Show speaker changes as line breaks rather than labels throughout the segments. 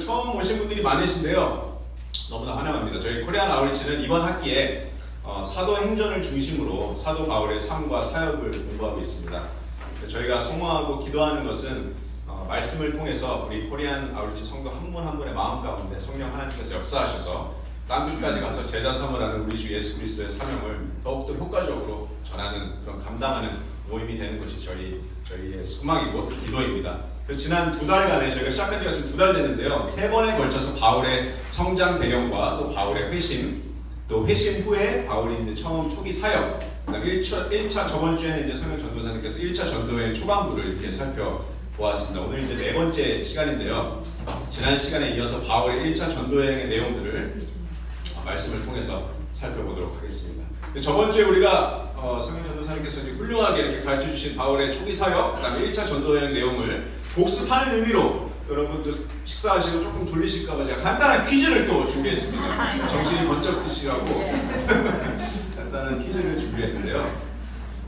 처음 오신 분들이 많으신데요. 너무나 환영합니다. 저희 코리안 아우리치는 이번 학기에 사도행전을 중심으로 사도 바울의 삶과 사역을 공부하고 있습니다. 저희가 소망하고 기도하는 것은 말씀을 통해서 우리 코리안 아우리치 성도 한 분 한 분의 마음 가운데 성령 하나님께서 역사하셔서 땅끝까지 가서 제자 삼으라는 우리 주 예수 그리스도의 사명을 더욱더 효과적으로 전하는 그런 감당하는 모임이 되는 것이 저희의 소망이고 또 기도입니다. 그래서 지난 2달간에 저희가 시작한 지가 지금 2달 됐는데요. 3번에 걸쳐서 바울의 성장 배경과 또 바울의 회심, 또 회심 후에 바울이 이제 처음 초기 사역, 그다음에 1차 저번 주에는 이제 성령 전도사님께서 1차 전도의 초반부를 이렇게 살펴보았습니다. 오늘 이제 4번째 시간인데요. 지난 시간에 이어서 바울의 1차 전도여행의 내용들을 말씀을 통해서 살펴보도록 하겠습니다. 저번 주에 우리가 성령 전도사님께서 이제 훌륭하게 이렇게 가르쳐 주신 바울의 초기 사역, 그다음에 1차 전도여행 내용을 복습하는 의미로 여러분도 식사하시고 조금 졸리실까봐 제가 간단한 퀴즈를 또 준비했습니다. 정신이 번쩍 드시라고 간단한 퀴즈를 준비했는데요.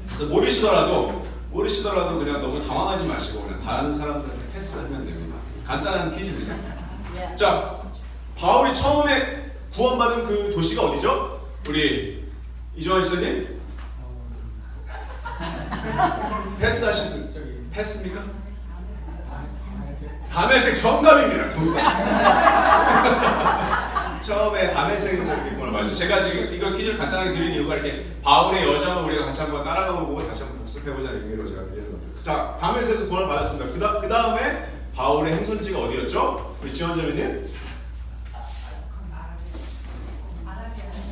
그래서 모르시더라도 그냥 너무 당황하지 마시고 그냥 다른 사람들한테 패스하면 됩니다. 간단한 퀴즈입니다. 자, 바울이 처음에 구원받은 그 도시가 어디죠? 우리 이정환 지사님? 패스하신 분 저기 패스입니까? 다메섹 정답입니다. 정답. 처음에 다메섹에서 이렇게 구원을 받았죠. 제가 지금 이걸 퀴즈를 간단하게 드린 이유가 이렇게 바울의 여정을 우리가 같이 한번 따라가 보고 다시 한번 복습해보자는 의미로 제가 드리는 겁니다. 자, 다메섹에서 구원을 받았습니다. 그 다음에 바울의 행선지가 어디였죠? 우리 지원자매님?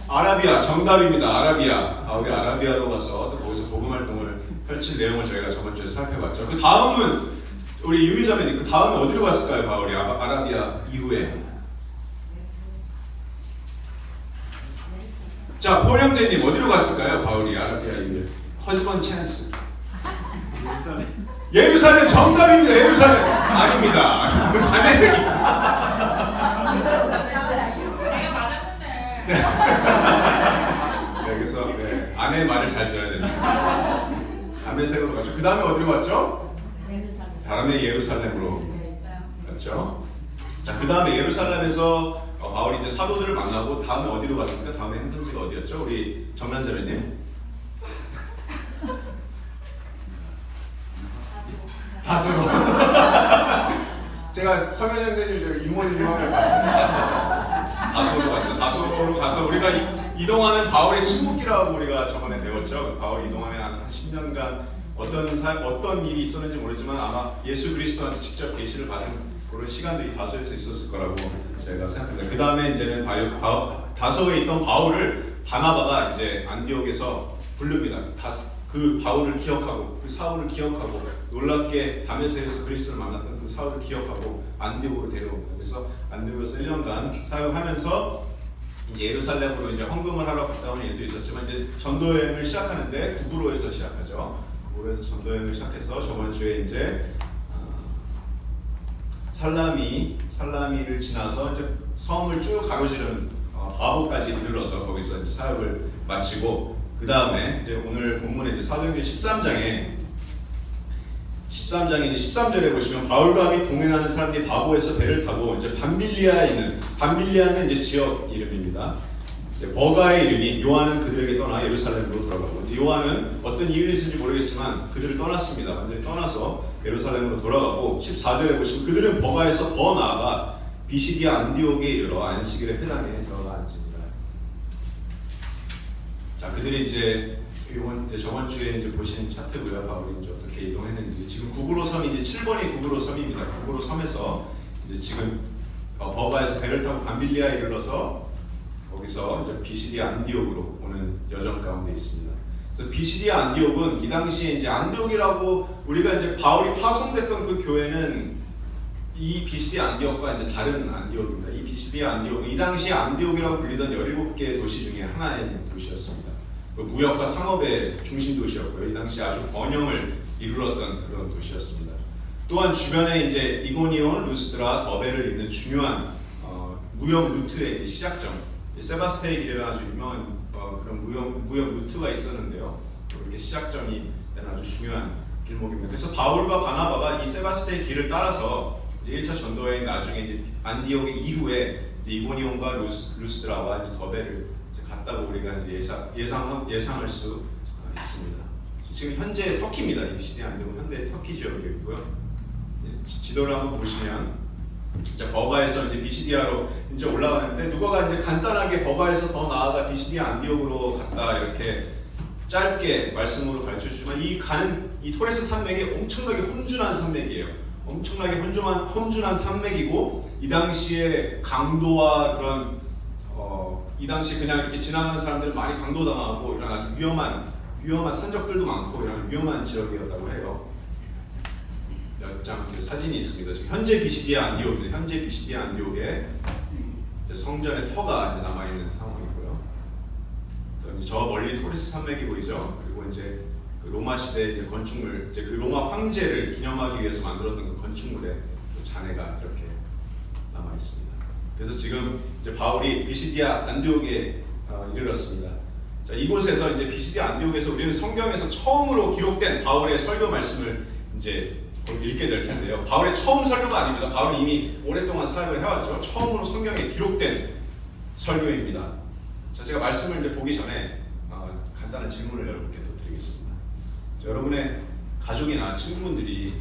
아라비아 정답입니다. 아라비아. 바울이 아라비아로 가서 또 거기서 복음 활동을 펼칠 내용을 저희가 저번 주에 살펴봤죠. 그 다음은 우리 유미자매님, 그 다음에 어디로 갔을까요? 바울이 아라비아 이후에. 자, 포영재님 어디로 갔을까요? 바울이 아라비아 이후에. 허즈번 찬스. 예루살렘 정답입니다. 예루살렘 아닙니다. 다메섹입니다. 여기서 아내의 말을 잘 들어야 됩니다. 다메섹으로 갔죠. 그 다음에 어디로 갔죠? 다음에 예루살렘으로 갔죠. 자, 그 다음에 예루살렘에서 바울이 이제 사도들을 만나고 다음에 어디로 갔습니까? 다음에 행선지가 어디였죠? 우리 정난자매님. 다소로. 제가 성현장님 이모님하고 봤습니다. 다소로 갔죠. 다소로 가서 우리가 이동하는 바울의 침묵기라고 우리가 저번에 배웠죠. 바울이 이동하는 한 10년간 어떤 일이 있었는지 모르지만 아마 예수 그리스도한테 직접 계시를 받은 그런 시간들이 다소에서 있었을 거라고 저희가 생각합니다. 그 다음에 이제는 다소에 있던 바울을 바나바가 이제 안디옥에서 부릅니다. 그 바울을 기억하고 그 사울을 기억하고 놀랍게 다메섹에서 그리스도를 만났던 그 사울을 기억하고 안디옥으로 데려옵니다. 그래서 안디옥에서 1년간 사역하면서 이제 예루살렘으로 이제 헌금을 하러 갔다 오는 일도 있었지만 이제 전도여행을 시작하는데 구브로에서 시작하죠. 구브로에서 전도여행을 시작해서 저번 주에 이제 살라미를 지나서 이제 섬을 쭉 가로지르는 바보까지 이르러서 거기서 이제 사역을 마치고 그 다음에 이제 오늘 본문에 이제 사도행전 13장에 이제 13절에 보시면 바울과 및 동행하는 사람들이 바보에서 배를 타고 이제 밤빌리아에 있는 밤빌리아는 이제 지역 이름입니다. 이제 버가의 이름이 요한은 그들에게 떠나 예루살렘으로 돌아가고 이제 요한은 어떤 이유였는지 모르겠지만 그들을 떠났습니다. 완전히 떠나서 예루살렘으로 돌아가고 14절에 보시면 그들은 버가에서 더 나아가 비시디아 안디옥에 이르러 안식일의 회당에 들어가 앉습니다. 자, 그들이 이제 저번 주에 이제 보신 차트고요. 바울이 이제 어떻게 이동했는지 지금 구브로 섬이 이제 7번이 구브로 섬입니다. 구브로 섬에서 이제 지금 버가에서 배를 타고 밤빌리아에 이르러서 거기서 이제 비시디아 안디옥으로 오는 여정 가운데 있습니다. 그래서 비시디아 안디옥은 이 당시에 이제 안디옥이라고 우리가 이제 바울이 파송됐던 그 교회는 이 비시디아 안디옥과 이제 다른 안디옥입니다. 이 비시디아 안디옥은 이 당시에 안디옥이라고 불리던 17개의 도시 중에 하나의 도시였습니다. 무역과 상업의 중심 도시였고요. 이 당시 아주 번영을 이루었던 그런 도시였습니다. 또한 주변에 이제 이고니온, 루스드라, 더베를 잇는 중요한 무역 루트의 시작점, 세바스테의 길에는 아주 유명한 그런 무역 루트가 있었는데요. 이렇게 시작점이 아주 중요한 길목입니다. 그래서 바울과 바나바가 이 세바스테의 길을 따라서 이제 1차 전도여행 나중에 이제 안디옥의 이후에 이고니온과 루스드라와 이제 더베를 이제 갔다고 우리가 이제 예상할 수 있습니다. 지금 현재 터키입니다. 이 BCD 안디옥은 현재 터키 지역이고요. 지도를 한번 보시면 이제 버가에서 이제 비시디아로 이제 올라가는데 누가가 이제 간단하게 버가에서 더 나아가 비시디아 안디옥으로 갔다 이렇게 짧게 말씀으로 가르쳐 주지만 이 토레스 산맥이 엄청나게 험준한 산맥이에요. 엄청나게 험준한 산맥이고 이 당시에 강도와 그런 이 당시 그냥 이렇게 지나가는 사람들은 많이 강도당하고 이런 아주 위험한 산적들도 많고 이런 위험한 지역이었다고 해요. 몇 장 사진이 있습니다. 지금 현재 비시디아 안디옥입니다. 현재 비시디아 안디옥에 성전의 터가 남아 있는 상황이고요. 또 저 멀리 토레스 산맥이 보이죠. 그리고 이제 그 로마 시대 이제 건축물, 이제 그 로마 황제를 기념하기 위해서 만들었던 그 건축물의 잔해가 이렇게 남아 있습니다. 그래서 지금 이제 바울이 비시디아 안디옥에 이르렀습니다. 자, 이곳에서 이제 비시디아 안디옥에서 우리는 성경에서 처음으로 기록된 바울의 설교 말씀을 이제 읽게 될 텐데요. 바울의 처음 설교가 아닙니다. 바울은 이미 오랫동안 사역을 해왔죠. 처음으로 성경에 기록된 설교입니다. 자, 제가 말씀을 이제 보기 전에 간단한 질문을 여러분께 또 드리겠습니다. 자, 여러분의 가족이나 친구분들이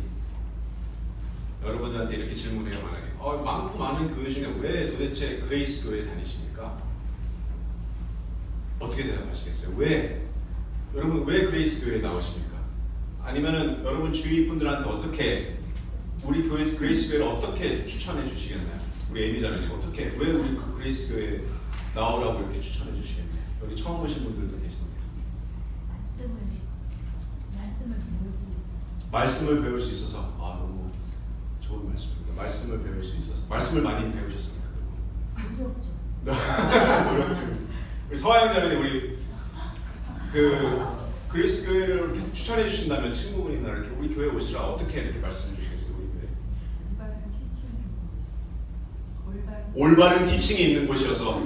여러분들한테 이렇게 질문해요. 만약에 많고 많은 교회 중에 왜 도대체 그레이스 교회에 다니십니까? 어떻게 대답하시겠어요? 여러분 왜 그레이스 교회에 나오십니까? 아니면은 여러분 주위 분들한테 어떻게 우리 교회 그레이스 교회를 어떻게 추천해 주시겠나요? 우리 에미자매님 어떻게 왜 우리 그레이스 교회에 나오라고 이렇게 추천해 주시겠나요? 여기 처음 오신 분들도 계십니다. 말씀을 배울 수 있어서 너무 좋은 말씀입니다. 말씀을 배울 수 있어서 말씀을 많이 배우셨습니까? 노력죠. 우리 서양자매님 우리 그리스 교회를 이렇게 추천해 주신다면 친구분이나 이렇게 우리 교회 오시라 어떻게 이렇게 말씀해 주시겠어요? 우리 교회 올바른 티칭이 있는 곳이어서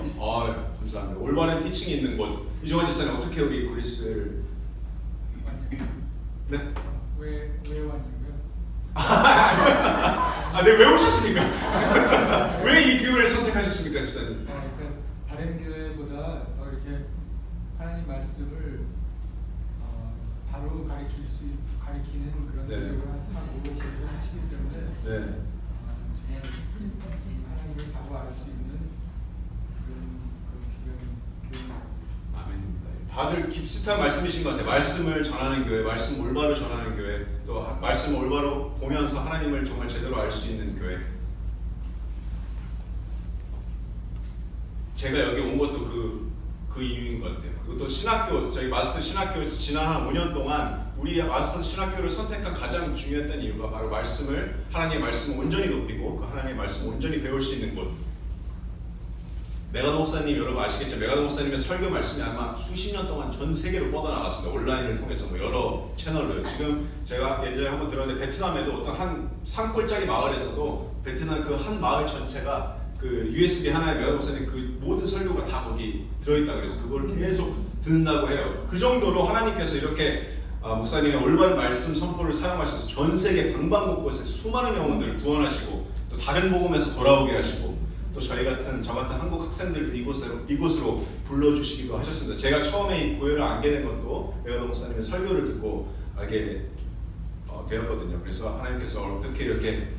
감사합니다. 올바른 티칭이 있는 곳. 이종환 집사님 어떻게 우리 그리스 교회를 네?
왜 왔냐고요?
네, 왜 오셨습니까? 왜 이 교회를 선택하셨습니까, 집사님?
다른 교회보다 더 이렇게 하나님 말씀을 바로 가리키는 그런 노력을 하고 그렇게 하시기 때문에 정말 하나님을 바로 알 수 있는 그런 교회.
아멘입니다. 다들 비슷한 말씀이신 것 같아요. 말씀을 전하는 교회, 말씀 올바로 전하는 교회, 또 말씀을 올바로 보면서 하나님을 정말 제대로 알 수 있는 교회. 제가 여기 온 것도 그 이유인 것 같아요. 그리고 또 신학교, 저희 마스터 신학교 지난 한 5년 동안 우리 마스터 신학교를 선택한 가장 중요했던 이유가 바로 하나님의 말씀을 온전히 높이고 그 하나님의 말씀을 온전히 배울 수 있는 곳. 메가더 목사님 여러분 아시겠죠? 메가더 목사님의 설교 말씀이 아마 수십 년 동안 전 세계로 뻗어나갔습니다. 온라인을 통해서 여러 채널로. 지금 제가 예전에 한번 들었는데 베트남에도 어떤 한 산골짜기 마을에서도 베트남 그 한 마을 전체가 그 USB 하나에 메가더 목사님 그 모든 설교가 다 거기 들어있다 그래서 그걸 계속 듣는다고 해요. 그 정도로 하나님께서 이렇게 목사님의 올바른 말씀 선포를 사용하셔서 전 세계 방방곳곳에 수많은 영혼들을 구원하시고 또 다른 복음에서 돌아오게 하시고 또 저 같은 한국 학생들도 이곳으로 불러주시기도 하셨습니다. 제가 처음에 이 교회를 알게 된 것도 메가더 목사님의 설교를 듣고 알게 되었거든요. 그래서 하나님께서 어떻게 이렇게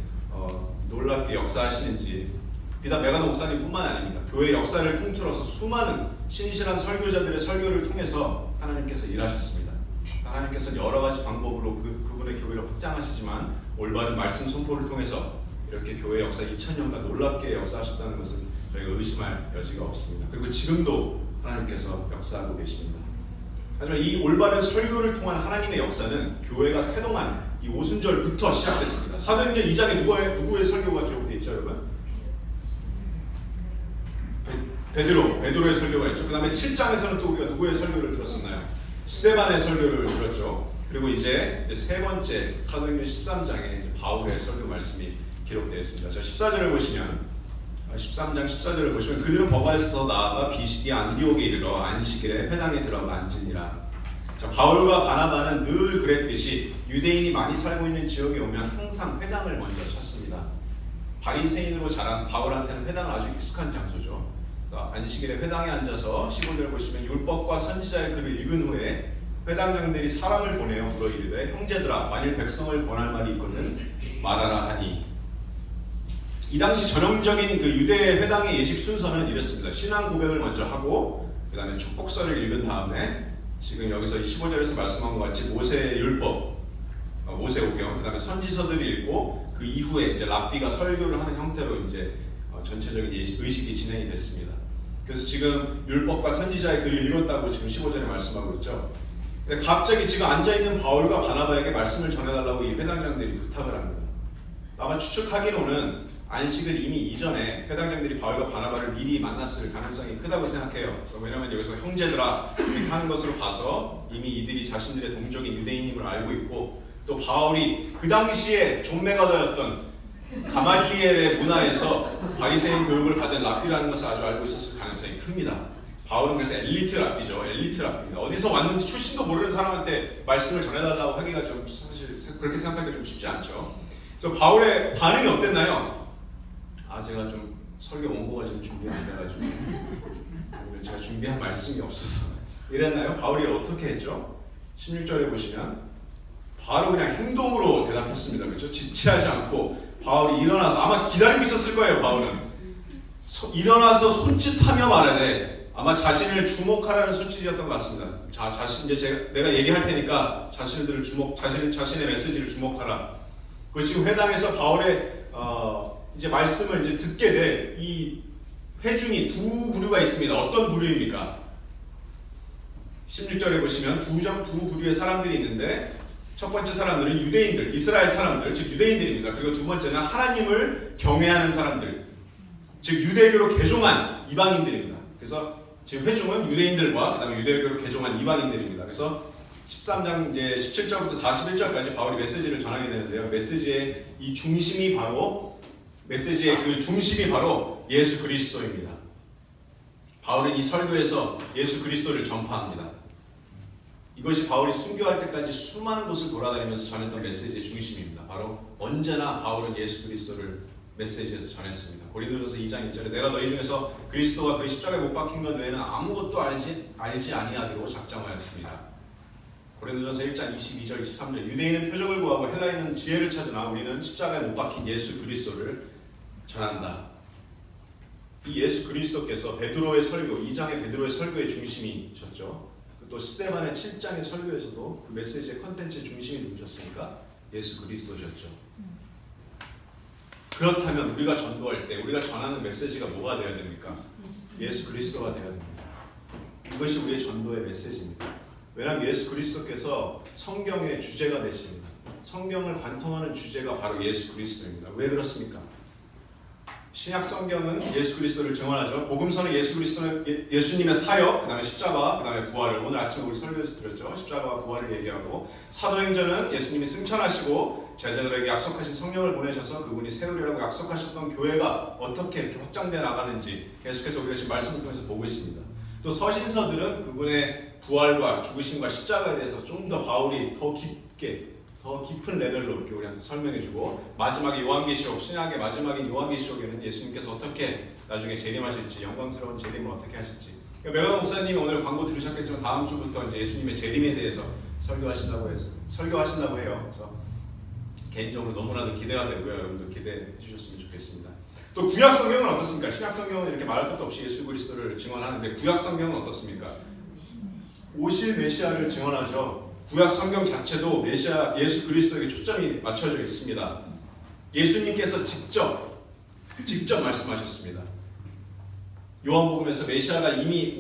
놀랍게 역사하시는지 비단 메가더 목사님뿐만 아닙니다. 교회 역사를 통틀어서 수많은 신실한 설교자들의 설교를 통해서 하나님께서 일하셨습니다. 하나님께서는 여러 가지 방법으로 그분의 교회를 확장하시지만 올바른 말씀 선포를 통해서 이렇게 교회 역사 2000년간 놀랍게 역사하셨다는 것은 저희가 의심할 여지가 없습니다. 그리고 지금도 하나님께서 역사하고 계십니다. 하지만 이 올바른 설교를 통한 하나님의 역사는 교회가 태동한 이 오순절부터 시작됐습니다. 사도행전 2장에 누구의 설교가 기록되어 있죠, 여러분? 베드로의 설교가 있죠. 그 다음에 7장에서는 또 우리가 누구의 설교를 들었었나요? 스데반의 설교를 들었죠. 그리고 이제 세 번째 사도행전 13장에 이제 바울의 설교 말씀이 기록되어 있습니다. 자, 14절을 보시면 13장 14절을 보시면 그들은 버가에서 더 나아가 비시디아 안디옥에 이르러 안식일에 회당에 들어가 앉으니라. 자, 바울과 바나바는 늘 그랬듯이 유대인이 많이 살고 있는 지역에 오면 항상 회당을 먼저 찾습니다. 바리새인으로 자란 바울한테는 회당은 아주 익숙한 장소죠. 그래서 안식일에 회당에 앉아서 15절 보시면 율법과 선지자의 글을 읽은 후에 회당장들이 사람을 보내어 물어 이르되 형제들아 만일 백성을 권할 말이 있거든 말하라 하니. 이 당시 전형적인 그 유대 회당의 예식 순서는 이랬습니다. 신앙 고백을 먼저 하고 그 다음에 축복서를 읽은 다음에 지금 여기서 15절에서 말씀한 것 같이 모세의 율법, 모세오경, 그 다음에 선지서들을 읽고 그 이후에 이제 랍비가 설교를 하는 형태로 이제 전체적인 의식이 진행이 됐습니다. 그래서 지금 율법과 선지자의 글을 읽었다고 지금 15절에 말씀하고 있죠. 근데 갑자기 지금 앉아있는 바울과 바나바에게 말씀을 전해달라고 이 회당장들이 부탁을 합니다. 아마 추측하기로는 안식을 이미 이전에 회당장들이 바울과 바나바를 미리 만났을 가능성이 크다고 생각해요. 그래서 왜냐하면 여기서 형제들아 이렇게 하는 것으로 봐서 이미 이들이 자신들의 동족인 유대인임을 알고 있고 또 바울이 그 당시에 존매가더였던 가말리엘의 문화에서 바리새인 교육을 받은 랍비라는 것을 아주 알고 있었을 가능성이 큽니다. 바울은 그래서 엘리트 랍비죠. 엘리트 랍비입니다. 어디서 왔는지 출신도 모르는 사람한테 말씀을 전해달라고 하기가 좀 사실 그렇게 생각하기가 좀 쉽지 않죠. 그래서 바울의 반응이 어땠나요? 제가 좀 설교 원고가 지금 준비 안 돼가지고 아니면 제가 준비한 말씀이 없어서 이랬나요? 바울이 어떻게 했죠? 16절에 보시면 바로 그냥 행동으로 대답했습니다. 그렇죠? 지체하지 않고 바울이 일어나서 아마 기다리고 있었을 거예요. 바울은 일어나서 손짓하며 말하되 아마 자신을 주목하라는 손짓이었던 것 같습니다. 자신 이제 내가 얘기할 테니까 자신의 메시지를 주목하라. 그 지금 회당에서 바울의 이제 말씀을 이제 듣게 될 이 회중이 두 부류가 있습니다. 어떤 부류입니까? 16절에 보시면 두 부류의 사람들이 있는데 첫 번째 사람들은 유대인들, 이스라엘 사람들, 즉 유대인들입니다. 그리고 두 번째는 하나님을 경외하는 사람들, 즉 유대교로 개종한 이방인들입니다. 그래서 지금 회중은 유대인들과 그 다음에 유대교로 개종한 이방인들입니다. 그래서 13장 이제 17절부터 41절까지 바울이 메시지를 전하게 되는데요. 메시지의 그 중심이 바로 예수 그리스도입니다. 바울은 이 설교에서 예수 그리스도를 전파합니다. 이것이 바울이 순교할 때까지 수많은 곳을 돌아다니면서 전했던 메시지의 중심입니다. 바로 언제나 바울은 예수 그리스도를 메시지에서 전했습니다. 고린도전서 2장 1절에 내가 너희 중에서 그리스도가 그 십자가에 못 박힌 것 외에는 아무것도 알지 아니하기로 작정하였습니다. 고린도전서 1장 22절 23절 유대인은 표적을 구하고 헬라인은 지혜를 찾으나 우리는 십자가에 못 박힌 예수 그리스도를 전한다. 이 예수 그리스도께서 베드로의 설교 2장의 베드로의 설교의 중심이셨죠. 또 스데반의 7장의 설교에서도 그 메시지의 컨텐츠의 중심이 누구셨습니까? 예수 그리스도셨죠. 그렇다면 우리가 전도할 때 우리가 전하는 메시지가 뭐가 되어야 됩니까? 예수 그리스도가 되어야 됩니다. 이것이 우리의 전도의 메시지입니다. 왜냐하면 예수 그리스도께서 성경의 주제가 되십니다. 성경을 관통하는 주제가 바로 예수 그리스도입니다. 왜 그렇습니까? 신약 성경은 예수 그리스도를 증언하죠. 복음서는 예수님의 사역, 그 다음에 십자가, 그 다음에 부활을 오늘 아침에 우리 설교에서 들었죠. 십자가와 부활을 얘기하고 사도행전은 예수님이 승천하시고 제자들에게 약속하신 성령을 보내셔서 그분이 세우리라고 약속하셨던 교회가 어떻게 이렇게 확장되어 나가는지 계속해서 우리가 지금 말씀을 통해서 보고 있습니다. 또 서신서들은 그분의 부활과 죽으심과 십자가에 대해서 좀 더 바울이 더 깊은 레벨로 이렇게 우리한테 설명해주고 마지막에 요한계시록, 신약의 마지막인 요한계시록에는 예수님께서 어떻게 나중에 재림하실지, 영광스러운 재림을 어떻게 하실지. 메가더 목사님이 오늘 광고 들으셨겠지만 다음 주부터 이제 예수님의 재림에 대해서 설교하신다고 해요. 그래서 개인적으로 너무나도 기대가 되고요. 여러분도 기대해 주셨으면 좋겠습니다. 또 구약 성경은 어떻습니까? 신약 성경은 이렇게 말할 것도 없이 예수 그리스도를 증언하는데 구약 성경은 어떻습니까? 오실 메시아를 증언하죠. 구약 성경 자체도 메시아 예수 그리스도에게 초점이 맞춰져 있습니다. 예수님께서 직접 말씀하셨습니다. 요한복음에서 메시아가 이미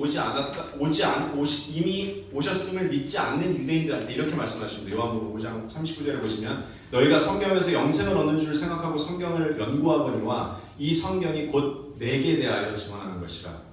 이미 오셨음을 믿지 않는 유대인들한테 이렇게 말씀하십니다. 요한복음 5장 39절에 보시면 너희가 성경에서 영생을 얻는 줄 생각하고 성경을 연구하거니와 이 성경이 곧 내게 대하여 증언하는 것이라.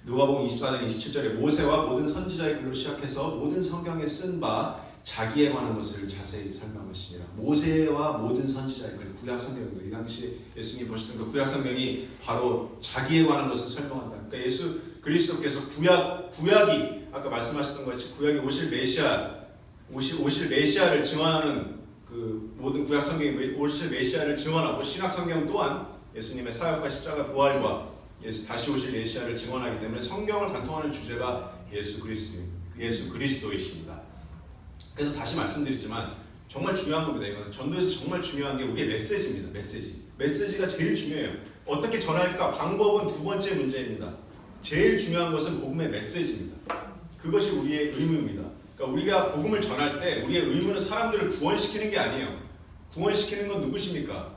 누가복음 24장 27절에 모세와 모든 선지자의 글로 시작해서 모든 성경에 쓴 바 자기에 관한 것을 자세히 설명하시니라. 모세와 모든 선지자의 글, 구약 성경입니다. 이 당시 예수님이 보시던 그 구약 성경이 바로 자기에 관한 것을 설명한다. 그러니까 예수 그리스도께서 구약이 아까 말씀하셨던 것 같이 구약이 오실 메시아를 증언하는 그 모든 구약 성경이 오실 메시아를 증언하고 신약 성경 또한 예수님의 사역과 십자가 부활과 다시 오실 메시아를 증언하기 때문에 성경을 관통하는 주제가 예수 그리스도이십니다. 그래서 다시 말씀드리지만 정말 중요한 겁니다. 이건 전도에서 정말 중요한 게 우리의 메시지입니다. 메시지가 제일 중요해요. 어떻게 전할까? 방법은 두 번째 문제입니다. 제일 중요한 것은 복음의 메시지입니다. 그것이 우리의 의무입니다. 그러니까 우리가 복음을 전할 때 우리의 의무는 사람들을 구원시키는 게 아니에요. 구원시키는 건 누구십니까?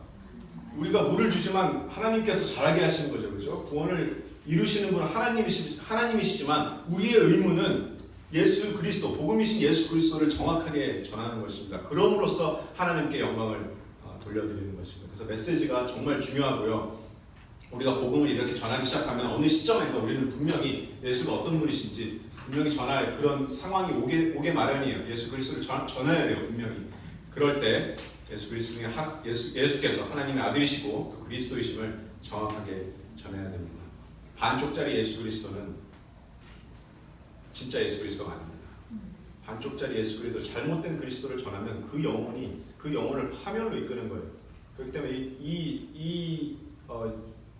우리가 물을 주지만 하나님께서 자라게 하시는 거죠. 그렇죠? 구원을 이루시는 분은 하나님이시지만 우리의 의무는 예수 그리스도, 복음이신 예수 그리스도를 정확하게 전하는 것입니다. 그럼으로써 하나님께 영광을 돌려드리는 것입니다. 그래서 메시지가 정말 중요하고요. 우리가 복음을 이렇게 전하기 시작하면 어느 시점에가 우리는 분명히 예수가 어떤 분이신지 분명히 전할 그런 상황이 오게 마련이에요. 예수 그리스도를 전해야 돼요. 분명히. 그럴 때 예수께서 하나님의 아들이시고 또 그리스도이심을 정확하게 전해야 됩니다. 반쪽짜리 예수 그리스도는 진짜 예수 그리스도가 아닙니다. 반쪽짜리 예수 그리스도, 잘못된 그리스도를 전하면 그 영혼을 파멸로 이끄는 거예요. 그렇기 때문에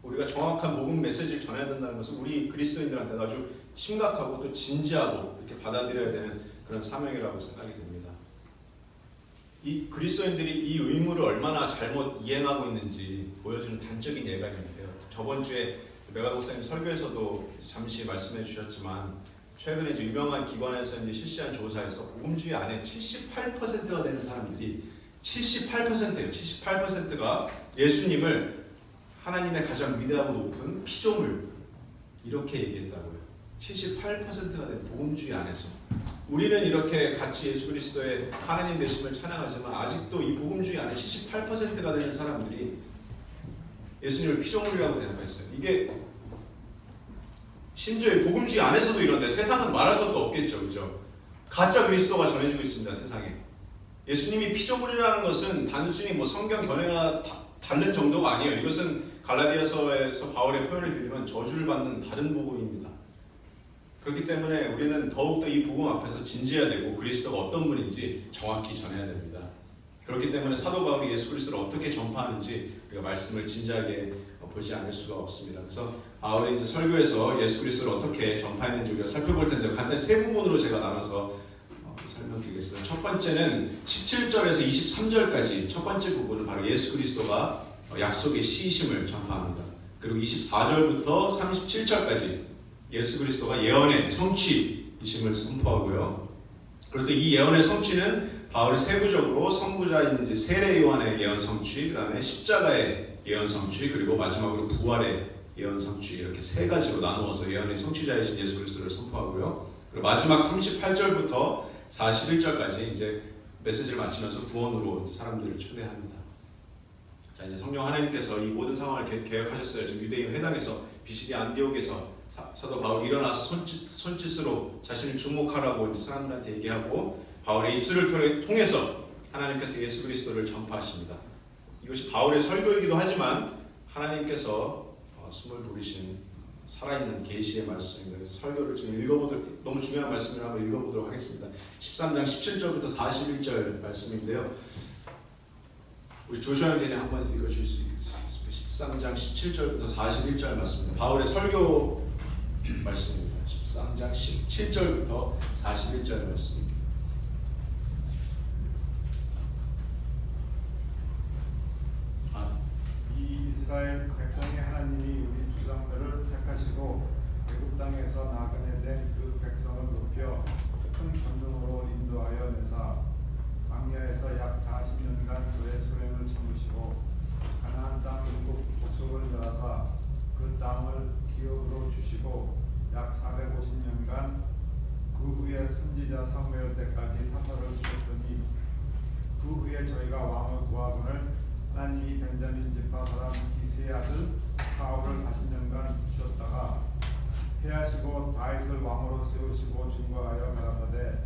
우리가 정확한 복음 메시지를 전해야 된다는 것은 우리 그리스도인들한테도 아주 심각하고 또 진지하고 이렇게 받아들여야 되는 그런 사명이라고 생각이 됩니다. 이 그리스도인들이 이 의무를 얼마나 잘못 이행하고 있는지 보여주는 단적인 예가 있는데요. 저번 주에 메가 목사님 설교에서도 잠시 말씀해 주셨지만 최근에 이제 유명한 기관에서 이제 실시한 조사에서 복음주의 안에 78%가 되는 사람들이 78%예요. 78%가 예수님을 하나님의 가장 위대하고 높은 피조물 이렇게 얘기했다고요. 78%가 된 복음주의 안에서 우리는 이렇게 같이 예수 그리스도의 하나님 되심을 찬양하지만 아직도 이 복음주의 안에 78%가 되는 사람들이 예수님을 피조물이라고 대답했어요. 이게 심지어 복음주의 안에서도 이런데 세상은 말할 것도 없겠죠. 그죠? 가짜 그리스도가 전해지고 있습니다. 세상에. 예수님이 피조물이라는 것은 단순히 뭐 성경 견해가 다른 정도가 아니에요. 이것은 갈라디아서에서 바울의 표현을 드리면 저주를 받는 다른 복음입니다. 그렇기 때문에 우리는 더욱더 이 복음 앞에서 진지해야 되고 그리스도가 어떤 분인지 정확히 전해야 됩니다. 그렇기 때문에 사도 바울이 예수 그리스도를 어떻게 전파하는지 우리가 말씀을 진지하게 보지 않을 수가 없습니다. 그래서 바울이 이제 설교에서 예수 그리스도를 어떻게 전파했는지 우리가 살펴볼 텐데 간단히 세 부분으로 제가 나눠서 설명드리겠습니다. 첫 번째는 17절에서 23절까지 첫 번째 부분은 바로 예수 그리스도가 약속의 시이심을 전파합니다. 그리고 24절부터 37절까지 예수 그리스도가 예언의 성취이심을 선포하고요. 그리고 이 예언의 성취는 바울이 세부적으로 선구자인 세례 요한의 예언 성취, 그 다음에 십자가의 예언 성취, 그리고 마지막으로 부활의 예언 성취 이렇게 세 가지로 나누어서 예언의 성취자이신 예수 그리스도를 선포하고요. 그리고 마지막 38절부터 41절까지 이제 메시지를 마치면서 구원으로 사람들을 초대합니다. 자, 이제 성령 하나님께서 이 모든 상황을 계획하셨어요. 지금 유대인 회당에서 비시디 안디옥에서 사도 바울이 일어나서 손짓으로 자신을 주목하라고 이제 사람들한테 얘기하고 바울의 입술을 통해서 하나님께서 예수 그리스도를 전파하십니다. 이것이 바울의 설교이기도 하지만 하나님께서 숨을 부리신 살아있는 계시의 말씀입니다. 그래서 설교를 지금 읽어보도록, 너무 중요한 말씀을 한번 읽어보도록 하겠습니다. 13장 17절부터 41절 말씀인데요. 우리 조슈아 형제님 한번 읽어주실 수 있겠습니까? 13장 17절부터 41절 말씀입니다. 바울의 설교 말씀입니다. 13장 17절부터 41절 말씀입니다.
이스라엘 백성의 하나님이 우리 조상들을 택하시고 애굽 땅에서 나그네된 그 백성을 높여 큰 권능으로 인도하여 내사 광야에서 약 40년간 그의 소행을 참으시고 가나안 땅 일곱 족속을 멸하사 그 땅을 기업으로 주시고 약 450년간 그 후에 선지자 사무엘 때까지 사사를 주셨더니 그 후에 저희가 왕을 구하거늘 하나님이 벤자민 지파 사람 기스의 아들 사울을 40년간 주셨다가 패하시고 다윗을 왕으로 세우시고 중과하여 가라사대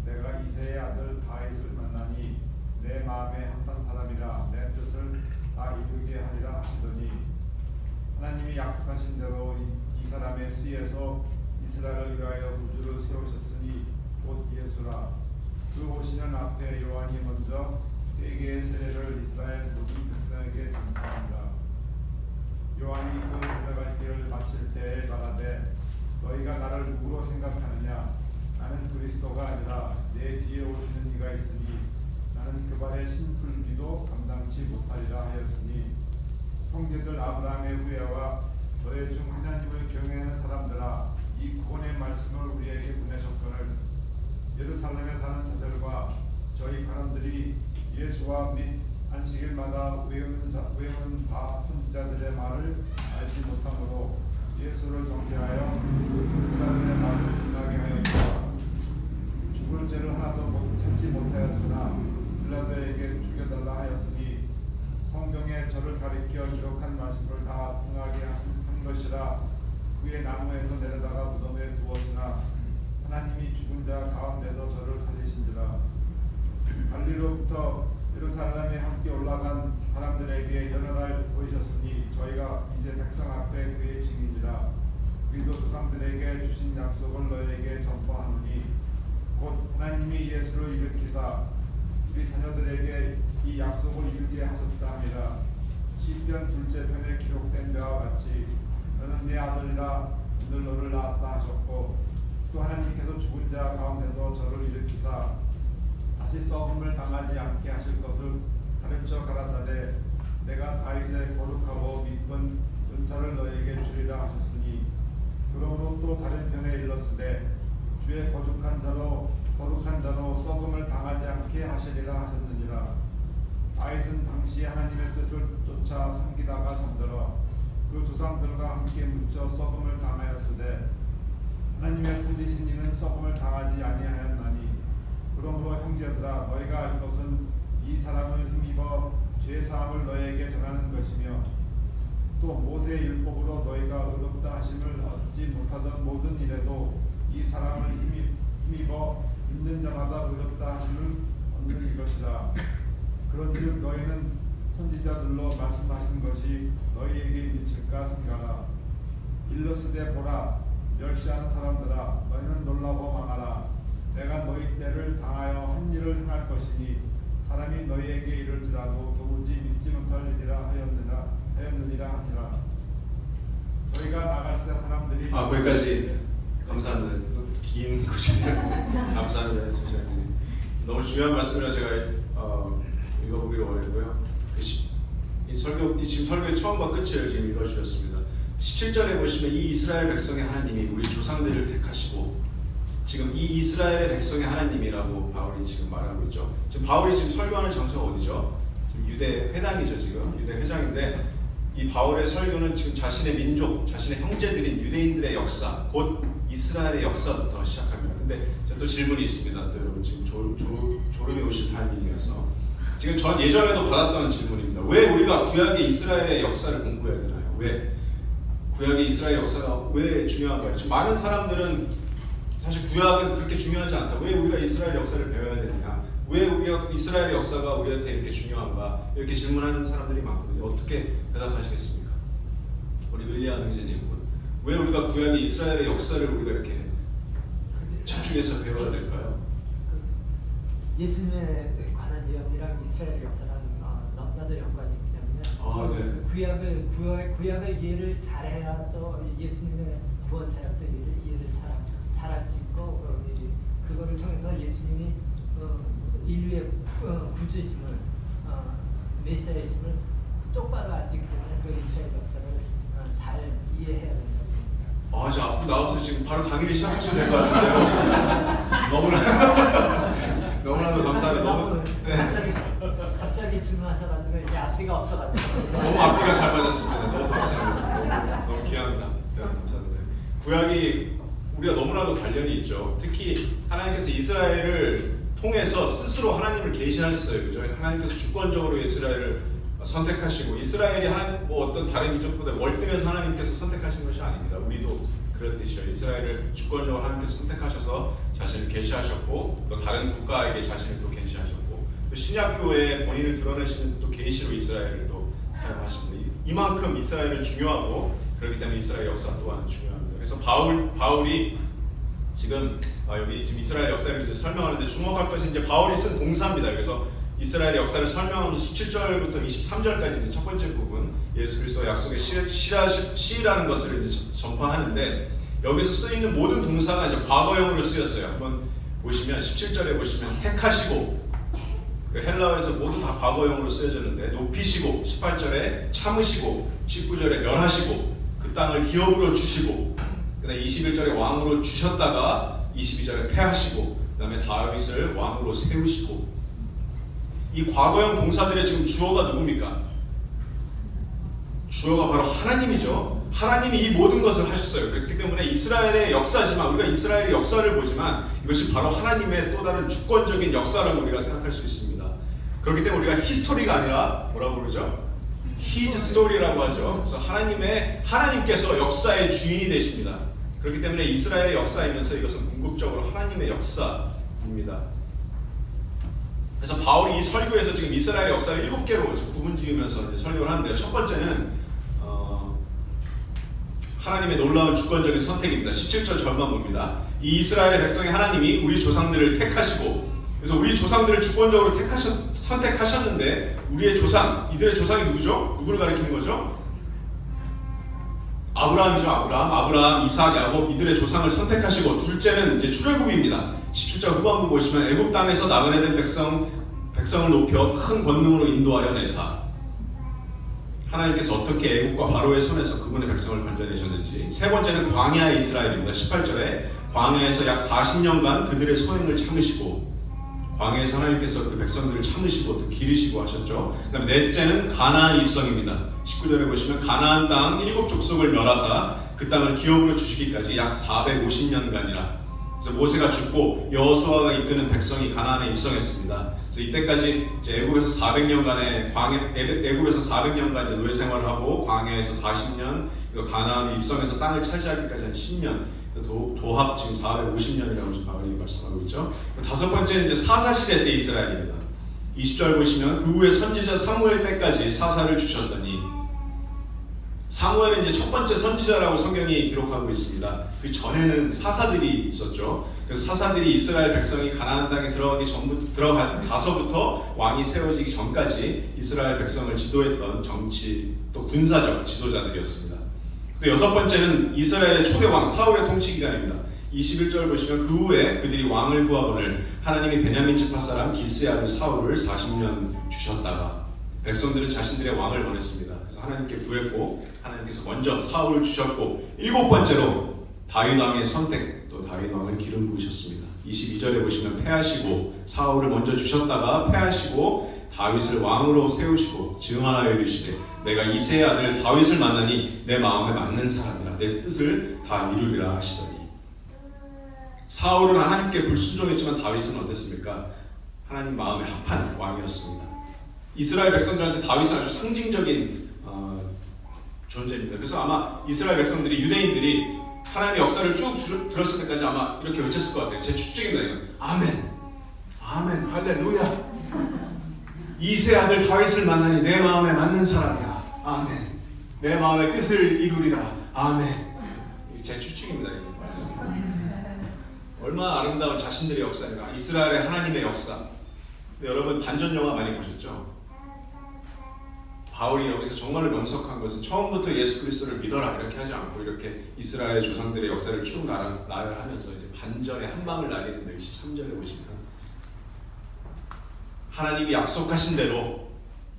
내가 이새의 아들 다윗을 만나니 내 마음에 합한 사람이라 내 뜻을 다 이루게 하리라 하시더니 하나님이 약속하신 대로 이 사람의 씨에서 이스라엘을 위하여 구주를 세우셨으니 곧 예수라. 그 오시는 앞에 요한이 먼저 회개의 세례를 이스라엘 모든 백성에게 전파합니다. 요한이 그 데려갈 길을 마칠 때에 말하되 너희가 나를 누구로 생각하느냐 나는 그리스도가 아니라 내 뒤에 오시는 이가 있으니 나는 그 발의 신풀기도 감당치 못하리라 하였으니 형제들 아브라함의 후예와 너희 중 하나님을 경외하는 사람들아 이 구원의 말씀을 우리에게 보내셨거늘 예루살렘에 사는 자들과 저희 가람들이 예수와 및 안식일마다 외우는 바 선지자들의 말을 알지 못하므로 예수를 정죄하여 선지자들의 말을 분하게 하였다. 죽을 죄를 하나도 찾지 못하였으나 빌라도에게 죽여달라 하였으니 성경에 저를 가리켜 기록한 말씀을 다 통하게 한 것이라. 그의 나무에서 내려다가 무덤에 두었으나 하나님이 죽은 자 가운데서 저를 살리신지라. 갈릴리로부터 예루살렘에 함께 올라간 사람들에게 여러 날 보이셨으니 저희가 이제 백성 앞에 그의 증인이라. 우리도 조상들에게 주신 약속을 너희에게 전파하노니 곧 하나님이 예수를 일으키사 우리 자녀들에게 이 약속을 이루게 하셨다 함이라. 시편 둘째 편에 기록된 바와 같이 너는 내 아들이라 오늘 너를 낳았다 하셨고 또 하나님께서 죽은 자 가운데서 저를 일으키사 다시 썩음을 당하지 않게 하실 것을 가르쳐 가라사대 내가 다윗의 거룩하고 미쁜 은사를 너에게 주리라 하셨으니 그러므로 또 다른 편에 일렀으되 주의 거룩한 자로 썩음을 당하지 않게 하시리라 하셨느니라. 다윗은 당시 하나님의 뜻을 쫓아 섬기다가 잠들어 그 조상들과 함께 묻혀 썩음을 당하였으되 하나님의 살리신 이는 썩음을 당하지 아니하였나니 그러므로 형제들아 너희가 알 것은 이 사람을 힘입어 죄사함을 너희에게 전하는 것이며 또 모세의 율법으로 너희가 의롭다 하심을 얻지 못하던 모든 일에도 이 사람을 힘입어 믿는 자마다 의롭다 하심을 얻는 것이라. 그런즉 너희는 선지자들로 말씀하신 것이 너희에게 미칠까 생각하라. 일러스되 보라 멸시하는 사람들아 너희는 놀라고 망하라. 내가 너희 때를 당하여 한 일을 행할 것이니 사람이 너희에게 이를지라도 도무지 믿지 못할 일이라 하였느니라 하니라. 저희가 나갈새 사람들이
거기까지 감사합니다. 긴 구절이에요. 감사합니다. 진짜 너무 중요한 말씀이라 제가 읽어보기로 원했고요. 이 지금 설교의 처음과 끝을 지금 읽어주셨습니다. 17절에 보시면 이 이스라엘 백성의 하나님이 우리 조상들을 택하시고 지금 이 이스라엘의 백성의 하나님이라고 바울이 지금 말하고 있죠. 지금 바울이 지금 설교하는 장소가 어디죠? 지금 유대 회당이죠. 지금 유대 회장인데 이 바울의 설교는 지금 자신의 민족, 자신의 형제들인 유대인들의 역사, 곧 이스라엘의 역사부터 시작합니다. 근데 또 질문이 있습니다. 또 여러분 지금 졸음이 오실 타이밍이어서 지금 전 예전에도 받았던 질문입니다. 왜 우리가 구약의 이스라엘의 역사를 공부해야 되나요? 왜 구약의 이스라엘 역사가 왜 중요한가요? 지금 많은 사람들은 사실 구약은 그렇게 중요하지 않다. 왜 우리가 이스라엘 역사를 배워야 되느냐? 왜 우리가 이스라엘의 역사가 우리한테 이렇게 중요한가? 이렇게 질문하는 사람들이 많거든요. 어떻게 대답하시겠습니까? 우리 윌리엄 형제님, 왜 우리가 구약의 이스라엘의 역사를 우리가 이렇게 집중해서 배워야 될까요?
예수님에 관한 내용이랑 이스라엘 역사랑 너무나도 연관이 있기 때문에 구약을 이해를 잘해야 또 예수님의 구원 사역도 이해를 잘할 수 있고 그거를 통해서 예수님이 인류의 구주심을 메시아이심을 똑바로 알 수 있기 때문에 그 이스라엘 역사를 잘 이해해야 된다.
저 앞으로 나와서 지금 바로 강의를 시작하셔도 될 것 같은데요. 너무나도 감사합니다. 너무
갑자기 질문하셔가지고 이제 앞뒤가 없어가지고
너무 앞뒤가 잘 맞았습니다. 너무 감사합니다. 너무 귀합니다. 네, 감사합니다. 구약이 우리가 너무나도 관련이 있죠. 특히 하나님께서 이스라엘을 통해서 스스로 하나님을 계시하셨어요. 그죠? 하나님께서 주권적으로 이스라엘을 선택하시고 이스라엘이 어떤 다른 민족보다 월등해서 하나님께서 선택하신 것이 아닙니다. 우리도 그렇듯이요. 이스라엘을 주권적으로 하나님께서 선택하셔서 자신을 계시하셨고 또 다른 국가에게 자신을 또 계시하셨고 또 신약교회에 본인을 드러내시는 또 계시로 이스라엘을 또 사용하십니다. 이만큼 이스라엘은 중요하고 그렇기 때문에 이스라엘 역사 또한 중요합니다. 그래서 바울이 지금 여기 지금 이스라엘 역사를 이제 설명하는데 주목할 것이 이제 바울이 쓴 동사입니다. 그래서 이스라엘 역사를 설명하면서 17절부터 23절까지 첫 번째 부분 예수 그리스도의 약속의 시라는 것을 이제 전파하는데 여기서 쓰이는 모든 동사가 이제 과거형으로 쓰였어요. 한번 보시면 17절에 보시면 택하시고 그 헬라어에서 모두 다 과거형으로 쓰여졌는데 높이시고 18절에 참으시고 19절에 멸하시고 그 땅을 기업으로 주시고 그다음에 21절에 왕으로 주셨다가 22절에 패하시고 그다음에 다윗을 왕으로 세우시고 이 과거형 동사들의 지금 주어가 누굽니까? 주어가 바로 하나님이죠. 하나님이 이 모든 것을 하셨어요. 그렇기 때문에 이스라엘의 역사지만 우리가 이스라엘의 역사를 보지만 이것이 바로 하나님의 또 다른 주권적인 역사라고 우리가 생각할 수 있습니다. 그렇기 때문에 우리가 히스토리가 아니라 뭐라고 그러죠? His story라고 하죠. 그래서 하나님께서 역사의 주인이 되십니다. 그렇기 때문에 이스라엘의 역사이면서 이것은 궁극적으로 하나님의 역사입니다. 그래서 바울이 이 설교에서 지금 이스라엘의 역사를 7개로 구분 지으면서 설교를 하는데요. 첫 번째는 하나님의 놀라운 주권적인 선택입니다. 17절 절만 봅니다. 이 이스라엘의 백성의 하나님이 우리 조상들을 택하시고 그래서 우리 조상들을 주권적으로 선택하셨는데 우리의 조상, 이들의 조상이 누구죠? 누구를 가리키는 거죠? 아브라함이죠. 아브라함, 이삭, 야곱 이들의 조상을 선택하시고 둘째는 이제 출애굽입니다. 17절 후반부 보시면 애굽 땅에서 나그네된 백성을 높여 큰 권능으로 인도하여 내사 하나님께서 어떻게 애국과 바로의 손에서 그분의 백성을 건져내셨는지. 세 번째는 광야의 이스라엘입니다. 18절에 광야에서 약 40년간 그들의 소행을 참으시고 광야에서 하나님께서 그 백성들을 참으시고 또 기르시고 하셨죠. 그다음 넷째는 가나안 입성입니다. 19절에 보시면 가나안 땅 7족속을 멸하사 그 땅을 기업으로 주시기까지 약 450년간이라. 그래서 모세가 죽고 여호수아가 이끄는 백성이 가나안에 입성했습니다. 그래서 이때까지 이제 애굽에서 400년간의 애굽에서 400년간 이제 노예 생활을 하고 광야에서 40년, 그리고 가나안에 입성해서 땅을 차지하기까지 한 10년, 도합 지금 450년이라고 지금 바울이 말씀하고 있죠. 다섯 번째는 이제 사사 시대 때 이스라엘입니다. 20절 보시면 그 후에 선지자 사무엘 때까지 사사를 주셨더니 사무엘은 이제 첫 번째 선지자라고 성경이 기록하고 있습니다. 그 전에는 사사들이 있었죠. 그래서 사사들이 이스라엘 백성이 가나안 땅에 들어가서부터 왕이 세워지기 전까지 이스라엘 백성을 지도했던 정치 또 군사적 지도자들이었습니다. 또 여섯 번째는 이스라엘의 초대 왕 사울의 통치 기간입니다. 21절 보시면 그 후에 그들이 왕을 구하거늘 하나님이 베냐민 지파 사람 기스의 아들 사울을 40년 주셨다가 백성들은 자신들의 왕을 원했습니다. 그래서 하나님께 구했고 하나님께서 먼저 사울을 주셨고 일곱 번째로 다윗 왕의 선택 또 다윗 왕을 기름 부으셨습니다. 22절에 보시면 패하시고 사울을 먼저 주셨다가 패하시고 다윗을 왕으로 세우시고 증언하여 이르시되 내가 이새의 아들 다윗을 만나니 내 마음에 맞는 사람이라 내 뜻을 다 이루리라 하시더니 사울은 하나님께 불순종했지만 다윗은 어땠습니까? 하나님 마음에 합한 왕이었습니다. 이스라엘 백성들한테 다윗은 아주 상징적인 존재입니다. 그래서 아마 이스라엘 백성들이 유대인들이 하나님의 역사를 쭉 들었을 때까지 아마 이렇게 외쳤을 것 같아요. 제 추측입니다. 이건. 아멘, 아멘, 할렐루야. 이새 아들 다윗을 만나니 내 마음에 맞는 사람이야. 아멘. 내 마음의 뜻을 이루리라. 아멘. 제 추측입니다. 이건 말씀. 얼마나 아름다운 자신들의 역사인가. 이스라엘의 하나님의 역사. 여러분 반전 영화 많이 보셨죠? 바울이 여기서 정말로 명석한 것은 처음부터 예수 그리스도를 믿어라 이렇게 하지 않고 이렇게 이스라엘 조상들의 역사를 쭉 나열하면서 이제 반전의 한 방을 날리는데 23절에 보시면 하나님이 약속하신 대로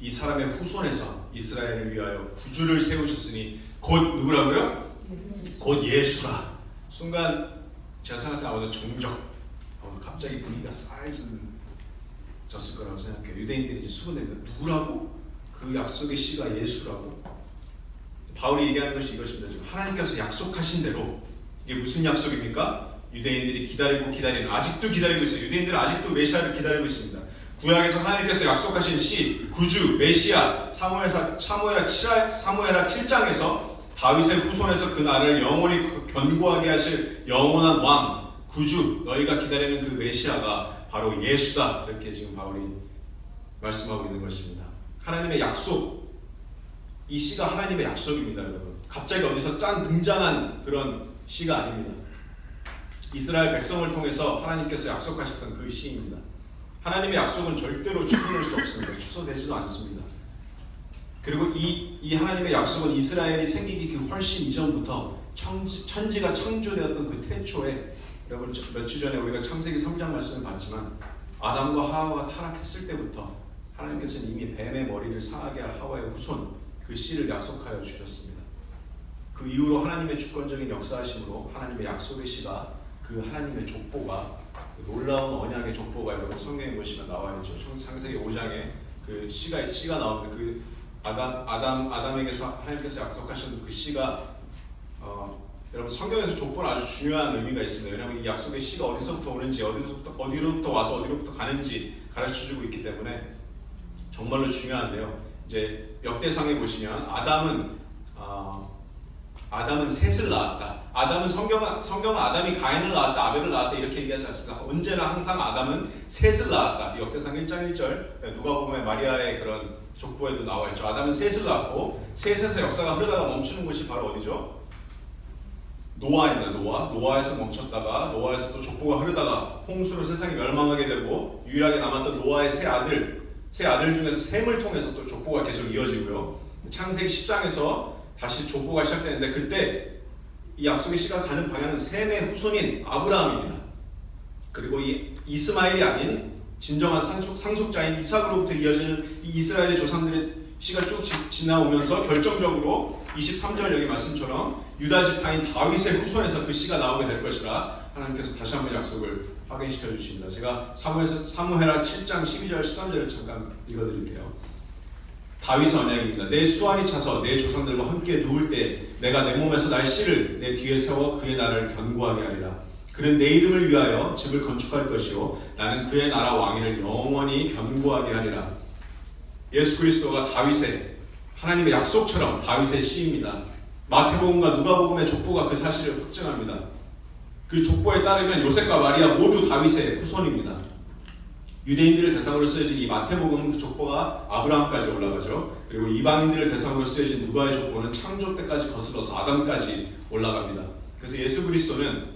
이 사람의 후손에서 이스라엘을 위하여 구주를 세우셨으니 곧 누구라고요? 곧 예수라. 순간 제가 생각할 때 정적 갑자기 분위기가 싸해졌을 거라고 생각해요. 유대인들이 이제 수군대니까 누구라고? 그 약속의 씨가 예수라고. 바울이 얘기하는 것이 이것입니다. 지금 하나님께서 약속하신 대로 이게 무슨 약속입니까? 유대인들이 기다리는 아직도 기다리고 있어요. 유대인들은 아직도 메시아를 기다리고 있습니다. 구약에서 하나님께서 약속하신 씨, 구주, 메시아, 사무엘하 7장에서 다윗의 후손에서 그 나라를 영원히 견고하게 하실 영원한 왕, 구주, 너희가 기다리는 그 메시아가 바로 예수다. 이렇게 지금 바울이 말씀하고 있는 것입니다. 하나님의 약속, 이 시가 하나님의 약속입니다. 여러분. 갑자기 어디서 짠 등장한 그런 시가 아닙니다. 이스라엘 백성을 통해서 하나님께서 약속하셨던 그 시입니다. 하나님의 약속은 절대로 뒤집을 수 없습니다. 취소되지도 않습니다. 그리고 이 하나님의 약속은 이스라엘이 생기기 그 훨씬 이전부터 천지가 창조되었던 그 태초에, 여러분 며칠 전에 우리가 창세기 3장 말씀을 봤지만 아담과 하와가 타락했을 때부터 하나님께서는 이미 뱀의 머리를 상하게 할 하와의 후손 그 씨를 약속하여 주셨습니다. 그 이후로 하나님의 주권적인 역사하심으로 하나님의 약속의 씨가 그 하나님의 족보가, 그 놀라운 언약의 족보가 여러분 성경에 보시면 나와 있죠. 창세기 5장에 그 씨가 나오는데 그 아담에게서 하나님께서 약속하셨던 그 씨가 여러분 성경에서 족보는 아주 중요한 의미가 있습니다. 왜냐하면 이 약속의 씨가 어디서부터 오는지, 어디로부터 와서 어디로부터 가는지 가르쳐주고 있기 때문에 정말로 중요한데요. 이제 역대상에 보시면 아담은 셋을 낳았다. 성경은 아담이 가인을 낳았다, 아벨을 낳았다 이렇게 얘기하지 않습니다. 언제나 항상 아담은 셋을 낳았다. 역대상 1장 1절 누가복음의 마리아의 그런 족보에도 나와 있죠. 아담은 셋을 낳았고 셋에서 역사가 흐르다가 멈추는 곳이 바로 어디죠? 노아입니다. 노아에서 멈췄다가 노아에서 또 족보가 흐르다가 홍수로 세상이 멸망하게 되고 유일하게 남았던 노아의 세 아들 중에서 셈을 통해서 또 족보가 계속 이어지고요. 창세기 10장에서 다시 족보가 시작되는데 그때 이 약속의 씨가 가는 방향은 셈의 후손인 아브라함입니다. 그리고 이 이스마엘이 아닌 진정한 상속자인 이삭으로부터 이어지는 이 이스라엘의 조상들의 씨가 쭉 지나오면서 결정적으로 23절 여기 말씀처럼 유다 지파인 다윗의 후손에서 그 씨가 나오게 될 것이라 하나님께서 다시 한번 약속을 확인시켜 주십니다. 제가 사무엘하 7장 12절 13절을 잠깐 읽어드릴게요. 다윗의 언약입니다. 내 수완이 차서 내 조상들과 함께 누울 때 내가 내 몸에서 날 씨를 내 뒤에 세워 그의 나라를 견고하게 하리라. 그는 내 이름을 위하여 집을 건축할 것이요 나는 그의 나라 왕위를 영원히 견고하게 하리라. 예수 그리스도가 다윗의 하나님의 약속처럼 다윗의 씨입니다. 마태복음과 누가복음의 족보가 그 사실을 확증합니다. 그 족보에 따르면 요셉과 마리아 모두 다윗의 후손입니다. 유대인들을 대상으로 쓰여진 이 마태복음 그 족보가 아브라함까지 올라가죠. 그리고 이방인들을 대상으로 쓰여진 누가의 족보는 창조 때까지 거슬러서 아담까지 올라갑니다. 그래서 예수 그리스도는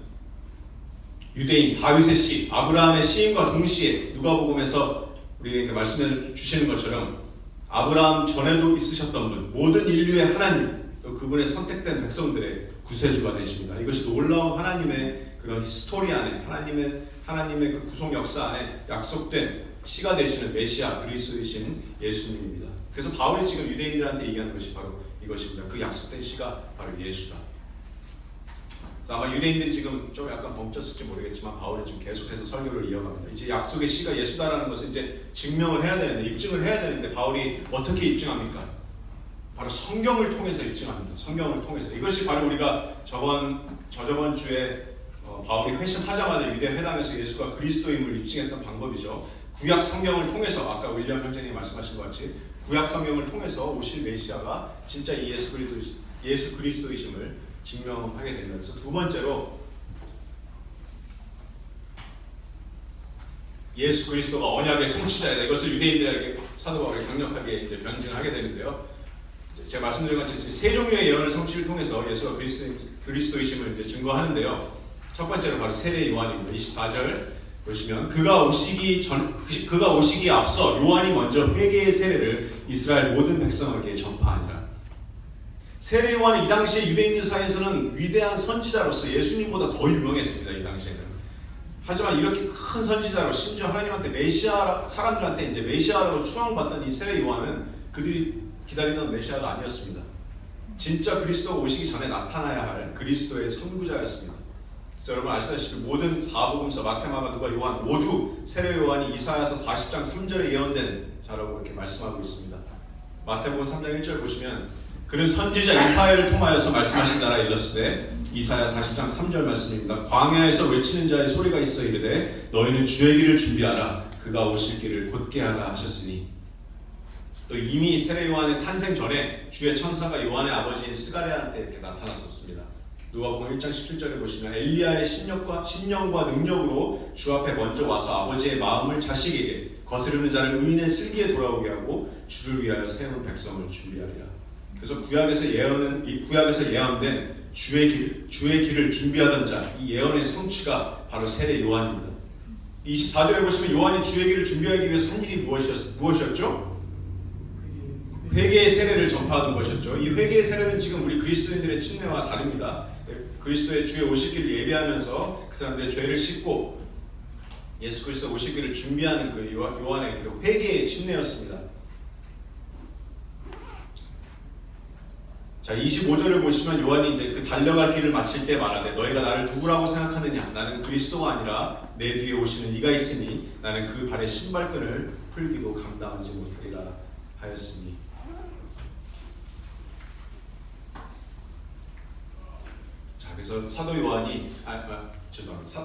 유대인 다윗의 씨, 아브라함의 씨임과 동시에 누가복음에서 우리에게 말씀해 주시는 것처럼 아브라함 전에도 있으셨던 분, 모든 인류의 하나님, 또 그분의 선택된 백성들의 구세주가 되십니다. 이것이 놀라운 하나님의 그런 스토리 안에, 하나님의 그 구속 역사 안에 약속된 씨가 되시는 메시아 그리스도이신 예수님입니다. 그래서 바울이 지금 유대인들한테 얘기하는 것이 바로 이것입니다. 그 약속된 씨가 바로 예수다. 그래서 아마 유대인들이 지금 좀 약간 멈췄을지 모르겠지만 바울은 지금 계속해서 설교를 이어갑니다. 이제 약속의 씨가 예수다라는 것을 이제 증명을 해야 되는데, 입증을 해야 되는데 바울이 어떻게 입증합니까? 바로 성경을 통해서 입증합니다. 성경을 통해서. 이것이 바로 우리가 저저번 주에 바울이 회심하자마자 유대 회당에서 예수가 그리스도임을 입증했던 방법이죠. 구약 성경을 통해서, 아까 윌리엄 형제님이 말씀하신 것 같이 구약 성경을 통해서 오실 메시아가 진짜 이 예수 그리스도이심을 증명하게 됩니다. 그래서 두 번째로 예수 그리스도가 언약의 성취자이다. 이것을 유대인들에게 사도 바울이 강력하게 이제 변증하게 되는데요. 제가 말씀드린 것처럼 세 종류의 예언을 성취를 통해서 예수가 그리스도이심을 이제 증거하는데요. 첫 번째로 바로 세례 요한입니다. 24절 보시면 그가 오시기에 앞서 요한이 먼저 회개의 세례를 이스라엘 모든 백성에게 전파하니라. 세례 요한은 이 당시에 유대인들 사이에서는 위대한 선지자로서 예수님보다 더 유명했습니다. 이 당시에는. 하지만 이렇게 큰 선지자로, 심지어 하나님한테 사람들한테 이제 메시아로 추앙받던 이 세례 요한은 그들이 기다리던 메시아가 아니었습니다. 진짜 그리스도가 오시기 전에 나타나야 할 그리스도의 선구자였습니다. 그래서 여러분 아시다시피 모든 사복음서 마태, 마가, 누가, 요한 모두 세례 요한이 이사야서 40장 3절에 예언된 자라고 이렇게 말씀하고 있습니다. 마태복음 3장 1절 보시면 그는 선지자 이사야를 통하여서 말씀하신다라 이르시되, 이사야 40장 3절 말씀입니다. 광야에서 외치는 자의 소리가 있어 이르되 너희는 주의 길을 준비하라. 그가 오실 길을 곧게 하라 하셨으니. 또 이미 세례 요한의 탄생 전에 주의 천사가 요한의 아버지인 스가랴한테 이렇게 나타났었습니다. 누가복음 1장 17절에 보시면 엘리야의 심령과 능력으로 주 앞에 먼저 와서 아버지의 마음을 자식에게, 거스르는 자를 의인의 슬기에 돌아오게 하고 주를 위하여 세운 백성을 준비하리라. 그래서 구약에서 예언된 주의 길을 준비하던 자, 이 예언의 성취가 바로 세례 요한입니다. 24절에 보시면 요한이 주의 길을 준비하기 위해서 한 일이 무엇이었죠? 회개의 세례를 전파하는 것이었죠. 이 회개의 세례는 지금 우리 그리스도인들의 침례와 다릅니다. 그리스도의 주의 오시기를 예비하면서 그 사람들의 죄를 씻고 예수 그리스도 오시기를 준비하는 그 요한의 그 회개의 침례였습니다. 자, 25절을 보시면 요한이 이제 그 달려갈 길을 마칠 때 말하되 너희가 나를 누구라고 생각하느냐? 나는 그리스도가 아니라 내 뒤에 오시는 이가 있으니 나는 그 발의 신발끈을 풀기도 감당하지 못하리라 하였으니. 자, 그래서 사도 요한이 죄송합니다.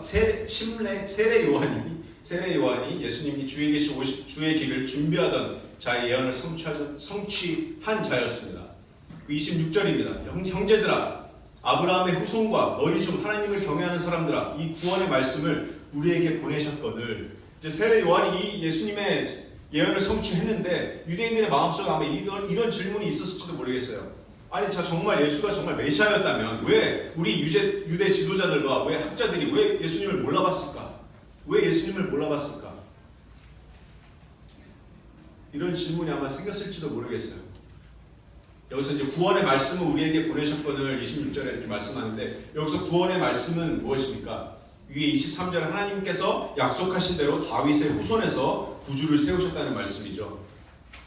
세례 요한이 예수님이 주의 길을 준비하던 자의 예언을 성취한 자였습니다. 26절입니다. 형제들아, 아브라함의 후손과 너희 중 하나님을 경외하는 사람들아, 이 구원의 말씀을 우리에게 보내셨거늘. 이제 세례 요한이 이 예수님의 예언을 성취했는데 유대인들의 마음속에 아마 이런 질문이 있었을지도 모르겠어요. 아니, 자, 정말 예수가 정말 메시아였다면 왜 우리 유대 지도자들과 왜 학자들이 왜 예수님을 몰라봤을까? 왜 예수님을 몰라봤을까? 이런 질문이 아마 생겼을지도 모르겠어요. 여기서 이제 구원의 말씀을 우리에게 보내셨거늘 26절에 이렇게 말씀하는데, 여기서 구원의 말씀은 무엇입니까? 위에 23절에 하나님께서 약속하신 대로 다윗의 후손에서 구주를 세우셨다는 말씀이죠.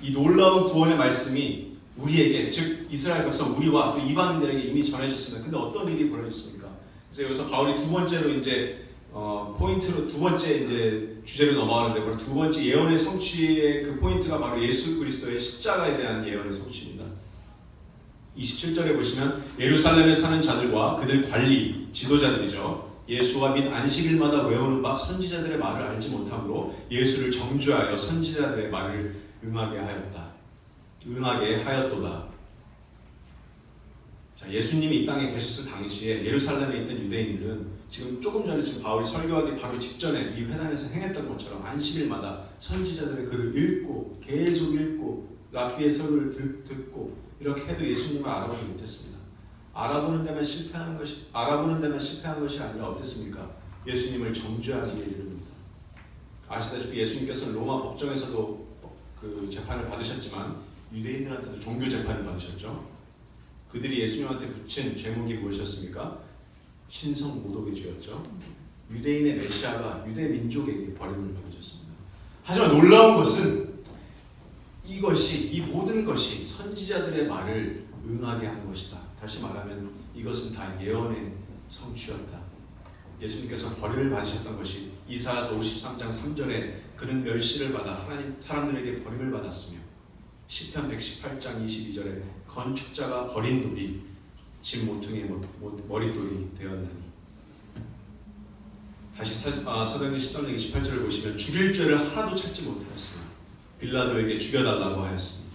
이 놀라운 구원의 말씀이 우리에게, 즉 이스라엘 백성 우리와 또 이방인들에게 이미 전해졌습니다. 근데 어떤 일이 벌어졌습니까? 그래서 여기서 바울이 두 번째로 이제 포인트로 두 번째 이제 주제로 넘어가는데, 바로 두 번째 예언의 성취의 그 포인트가 바로 예수 그리스도의 십자가에 대한 예언의 성취입니다. 27절에 보시면 예루살렘에 사는 자들과 그들 관리 지도자들이죠. 예수와 및 안식일마다 외우는 바 선지자들의 말을 알지 못함으로 예수를 정죄하여 선지자들의 말을 응하게 하였도다. 자, 예수님이 이 땅에 계셨을 당시에 예루살렘에 있던 유대인들은 지금 조금 전에 지금 바울이 설교하기 바로 직전에 이 회당에서 행했던 것처럼 안식일마다 선지자들의 글을 읽고 계속 읽고 랍비의 설교를 듣고 이렇게 해도 예수님을 알아보지 못했습니다. 알아보는 데만 실패한 것이 아니라 어땠습니까? 예수님을 정죄하기에 이릅니다. 아시다시피 예수님께서는 로마 법정에서도 그 재판을 받으셨지만 유대인들한테도 종교 재판을 받으셨죠. 그들이 예수님한테 붙인 죄목이 무엇이었습니까? 신성 모독의 죄였죠. 유대인의 메시아가 유대 민족에게 버림을 받으셨습니다. 하지만 놀라운 것은 이 모든 것이 선지자들의 말을 응하게 한 것이다. 다시 말하면 이것은 다 예언의 성취였다. 예수님께서 버림을 받으셨던 것이 이사야서 53장 3절에 그는 멸시를 받아 하나님 사람들에게 버림을 받았으며, 시편 118장 22절에 건축자가 버린 돌이 집 모퉁이의 머릿돌이 되었나니. 다시 사도행전 10장 28절을 보시면 죽일 죄를 하나도 찾지 못하였으나 빌라도에게 죽여달라고 하였으니.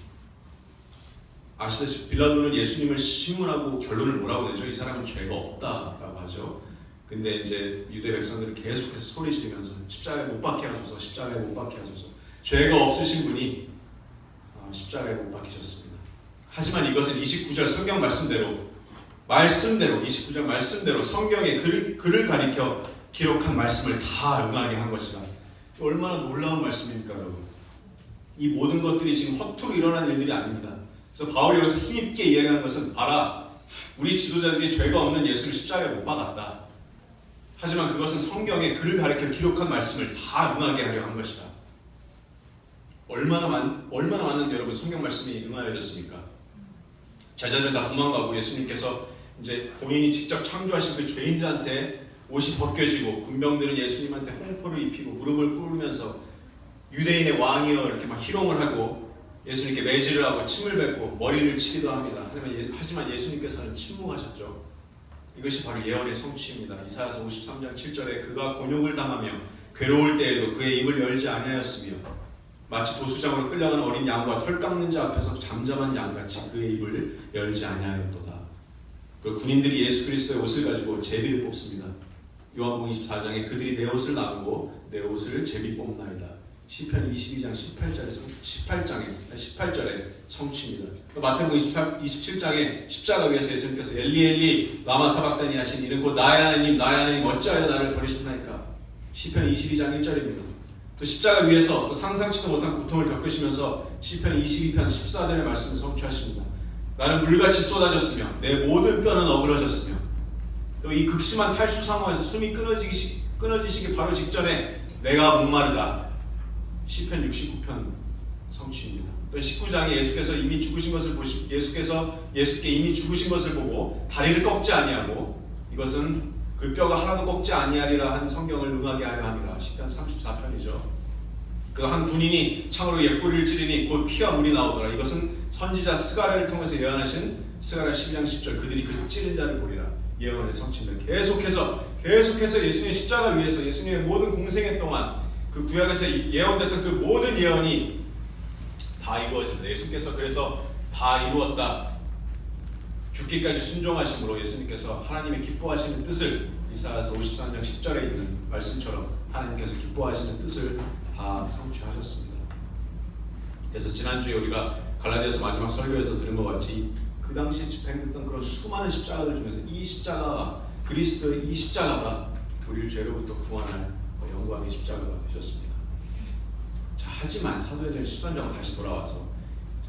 아시다시피 빌라도는 예수님을 신문하고 결론을 뭐라고 내죠? 이 사람은 죄가 없다라고 하죠. 근데 이제 유대 백성들이 계속해서 소리 지르면서 십자가에 못 박게 하소서, 십자가에 못 박게 하소서. 죄가 없으신 분이 십자가에 못 박히셨습니다. 하지만 이것은 29절 성경 말씀대로 29절 말씀대로 성경의 글을 가리켜 기록한 말씀을 다 응하게 한 것이라. 얼마나 놀라운 말씀입니까, 여러분? 이 모든 것들이 지금 허투루 일어난 일들이 아닙니다. 그래서 바울이 여기서 힘있게 이야기하는 것은, 봐라, 우리 지도자들이 죄가 없는 예수를 십자가에 못 박았다. 하지만 그것은 성경의 글을 가리켜 기록한 말씀을 다 응하게 하려 한 것이다. 얼마나 많은 여러분 성경 말씀이 응하여졌습니까? 제자들 다 도망가고 예수님께서 이제 본인이 직접 창조하신 그 죄인들한테 옷이 벗겨지고, 군병들은 예수님한테 홍포를 입히고 무릎을 꿇으면서 유대인의 왕이여 이렇게 막 희롱을 하고 예수님께 매질을 하고 침을 뱉고 머리를 치기도 합니다. 하지만 예수님께서는 침묵하셨죠. 이것이 바로 예언의 성취입니다. 이사야서 53장 7절에 그가 곤욕을 당하며 괴로울 때에도 그의 입을 열지 아니하였으며 마치 도수장으로 끌려가는 어린 양과 털 깎는 자 앞에서 잠잠한 양같이 그의 입을 열지 아니하였도다. 그 군인들이 예수 그리스도의 옷을 가지고 제비를 뽑습니다. 요한복음 24장에 그들이 내 옷을 나누고 내 옷을 제비 뽑나이다. 시편 22장 18절에 성취입니다. 마태복음 27장에 십자가 위에서 예수님께서 엘리 엘리 라마 사박다니 하신 이는 곧 나의 하나님 나의 하나님 어찌하여 나를 버리셨나이까. 시편 22장 1절입니다. 또 십자가 위에서 또 상상치도 못한 고통을 겪으시면서 시편 22편 14절의 말씀을 성취하십니다. 나는 물같이 쏟아졌으며 내 모든 뼈는 어그러졌으며 또 이 극심한 탈수 상황에서 숨이 끊어지시기 바로 직전에 내가 목마르다. 시편 69편 성취입니다. 또 19장에 예수께서 이미 죽으신 것을 예수께 이미 죽으신 것을 보고 다리를 꺾지 아니하고 이것은 그 뼈가 하나도 꺾지 아니하리라 한 성경을 응하게 하려 함이라. 시편 34편이죠. 그 한 군인이 창으로 옆구리를 찌르니 곧 피와 물이 나오더라. 이것은 선지자 스가랴를 통해서 예언하신 스가랴 12장 10절 그들이 그 찌른 자를 보리라. 예언의 성취입니다. 계속해서 예수님의 십자가 위에서 예수님의 모든 공생애 동안 그 구약에서 예언됐던 그 모든 예언이 다 이루어집니다. 예수께서 그래서 다 이루었다. 죽기까지 순종하심으로 예수님께서 하나님의 기뻐하시는 뜻을 이사야서 53장 10절에 있는 말씀처럼 하나님께서 기뻐하시는 뜻을 다 성취하셨습니다. 그래서 지난주에 우리가 갈라디아서 마지막 설교에서 들은 것 같이 그 당시에 집행됐던 그런 수많은 십자가들 중에서 이 십자가가 그리스도의 이 십자가가 우리를 죄로부터 구원할 영광의 십자가가 되셨습니다. 자, 하지만 사도행전 13장 다시 돌아와서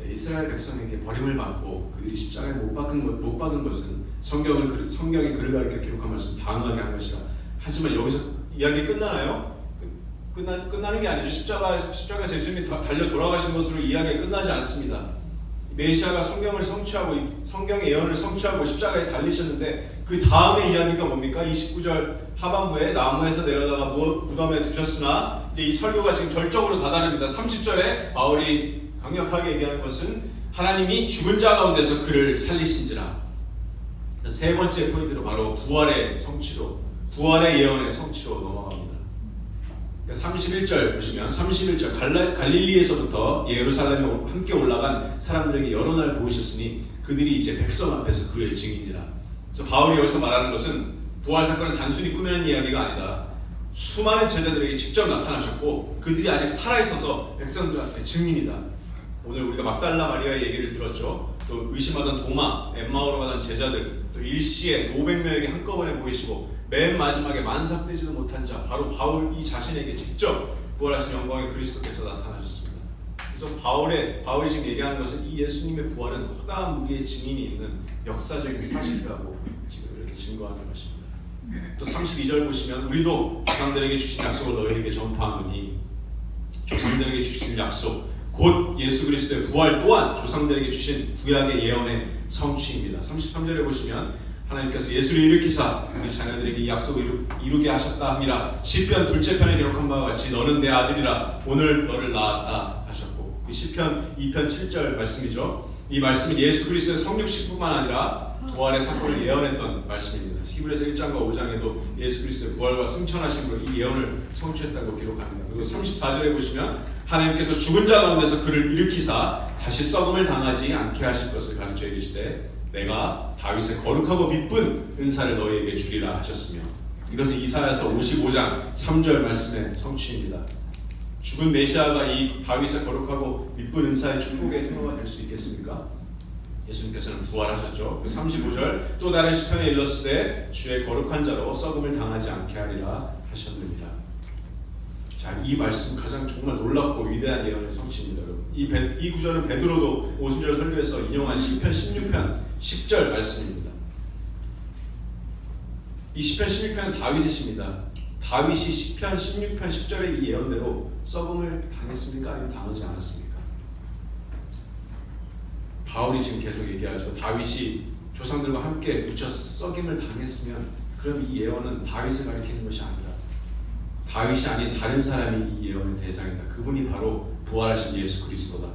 이스라엘 백성에게 버림을 받고 그들이 십자가에 못 박은 것은 성경이 그를 가리켜 기록한 말씀 당하게 한 것이라. 하지만 여기서 이야기 끝나나요? 끝나는 게 아니죠. 십자가에서 예수님이 달려 돌아가신 것으로 이야기가 끝나지 않습니다. 메시아가 성경을 성취하고 성경의 예언을 성취하고 십자가에 달리셨는데 그 다음의 이야기가 뭡니까? 29절 하반부에 나무에서 내려다가 무덤에 두셨으나 이제 이 설교가 지금 절정으로 다다릅니다. 30절에 바울이 강력하게 얘기하는 것은 하나님이 죽은 자 가운데서 그를 살리신지라. 세 번째 포인트로 바로 부활의 성취로, 부활의 예언의 성취로 넘어갑니다. 31절 보시면 31절 갈릴리에서부터 예루살렘에 함께 올라간 사람들에게 여러 날 보이셨으니 그들이 이제 백성 앞에서 그의 증인이라. 그래서 바울이 여기서 말하는 것은 부활 사건은 단순히 꾸며낸 이야기가 아니다. 수많은 제자들에게 직접 나타나셨고 그들이 아직 살아있어서 백성들 앞에 증인이다. 오늘 우리가 막달라 마리아의 얘기를 들었죠. 또 의심하던 도마, 엠마오로 가던 제자들, 또 일시에 500명에게 한꺼번에 보이시고 맨 마지막에 만삭되지도 못한 자 바로 바울 이 자신에게 직접 부활하신 영광의 그리스도께서 나타나셨습니다. 그래서 바울이 지금 얘기하는 것은 이 예수님의 부활은 허다한 무리의 증인이 있는 역사적인 사실이라고 지금 이렇게 증거하는 것입니다. 또 32절 보시면 우리도 조상들에게 주신 약속을 너희에게 전파하노니 조상들에게 주신 약속 곧 예수 그리스도의 부활 또한 조상들에게 주신 구약의 예언의 성취입니다. 33절에 보시면 하나님께서 예수를 일으키사 우리 자녀들에게 이 약속을 이루게 하셨다 함이라. 시편 둘째 편에 기록한 바와 같이 너는 내 아들이라 오늘 너를 낳았다 하셨고 시편 2편 7절 말씀이죠. 이 말씀은 예수 그리스도의 성육신뿐만 아니라 부활의 사건을 예언했던 말씀입니다. 히브리서 1장과 5장에도 예수 그리스도의 부활과 승천하심으로 이 예언을 성취했다고 기록합니다. 그리고 34절에 보시면 하나님께서 죽은 자 가운데서 그를 일으키사 다시 썩음을 당하지 않게 하실 것을 가르쳐 이르시되 내가 다윗의 거룩하고 미쁜 은사를 너희에게 주리라 하셨으며 이것은 이사야서 55장 3절 말씀의 성취입니다. 죽은 메시아가 이 다윗의 거룩하고 미쁜 은사의 축복의 통로가 될 수 있겠습니까? 예수님께서는 부활하셨죠. 35절 또 다른 시편에 일렀을 때 주의 거룩한 자로 썩음을 당하지 않게 하리라 하셨느니라. 자, 이 말씀 가장 정말 놀랍고 위대한 예언의 성취입니다. 여러분. 이 구절은 베드로도 오순절 설교에서 인용한 시편 16편 10절 말씀입니다. 이 시편 16편은 다윗의 시입니다. 다윗이 시편 16편 10절의 이 예언대로 썩음을 당했습니까? 아니면 당하지 않았습니까? 바울이 지금 계속 얘기하죠. 다윗이 조상들과 함께 묻혀 썩임을 당했으면 그럼 이 예언은 다윗을 가리키는 것이 아니다. 다윗이 아닌 다른 사람이 이 예언의 대상이다. 그분이 바로 부활하신 예수 그리스도다.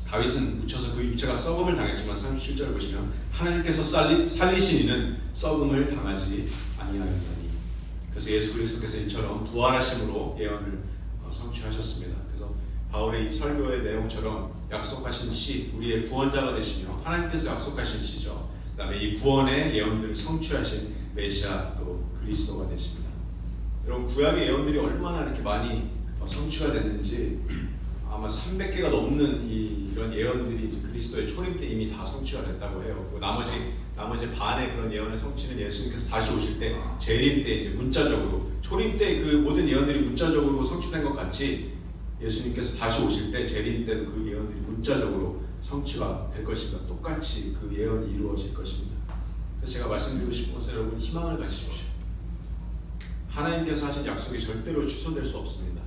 다윗은 묻혀서 그 육체가 썩음을 당했지만 37절을 보시면 하나님께서 살리신 이는 썩음을 당하지 아니하였나니. 그래서 예수 그리스도께서 이처럼 부활하심으로 예언을 성취하셨습니다. 그래서 바울의 이 설교의 내용처럼 약속하신 시, 우리의 구원자가 되시며 하나님께서 약속하신 시죠. 그 다음에 이 구원의 예언들을 성취하신 메시아 또 그리스도가 되십니다. 여러분 구약의 예언들이 얼마나 이렇게 많이 성취가 됐는지 아마 300개가 넘는 이런 예언들이 이제 그리스도의 초림 때 이미 다 성취가 됐다고 해요. 그리고 나머지 반의 그런 예언의 성취는 예수님께서 다시 오실 때 재림 때 이제 문자적으로 초림 때 그 모든 예언들이 문자적으로 성취된 것 같이 예수님께서 다시 오실 때 재림 때도 그 예언들이 문자적으로 성취가 될 것입니다. 똑같이 그 예언이 이루어질 것입니다. 그래서 제가 말씀드리고 싶은 것은 여러분 희망을 가지십시오. 하나님께서 하신 약속이 절대로 취소될 수 없습니다.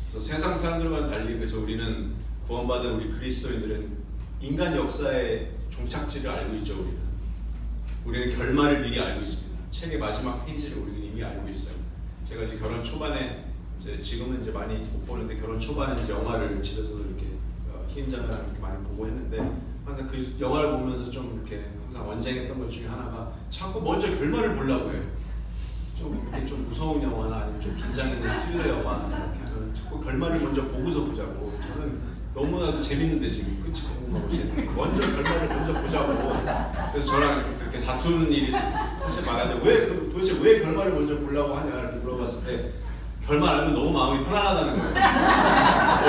그래서 세상 사람들과는 달리 그래서 우리는 구원받은 우리 그리스도인들은 인간 역사의 종착지를 알고 있죠. 우리는 결말을 미리 알고 있습니다. 책의 마지막 페이지를 우리는 이미 알고 있어요. 제가 이제 결혼 초반에 지금은 이제 많이 못 보는데 결혼 초반에 이제 영화를 집에서도 이렇게 희인자매랑 이렇게 많이 보고 했는데 항상 그 영화를 보면서 좀 이렇게 항상 원쟁했던 것 중에 하나가 자꾸 먼저 결말을 보려고 해요. 좀 이렇게 좀 무서운 영화나 아니면 좀 긴장있는 스릴러 영화 이렇게 하면 자꾸 결말을 먼저 보고서 보자고. 저는 너무나도 재밌는데 지금 끝이 궁금하고 재밌는 먼저 결말을 먼저 보자고. 그래서 저랑 이렇게 다투는 일이 사실 많았는데 도대체 왜 결말을 먼저 보려고 하냐 이렇게 물어봤을 때 결말 알면 너무 마음이 편안하다는 거예요.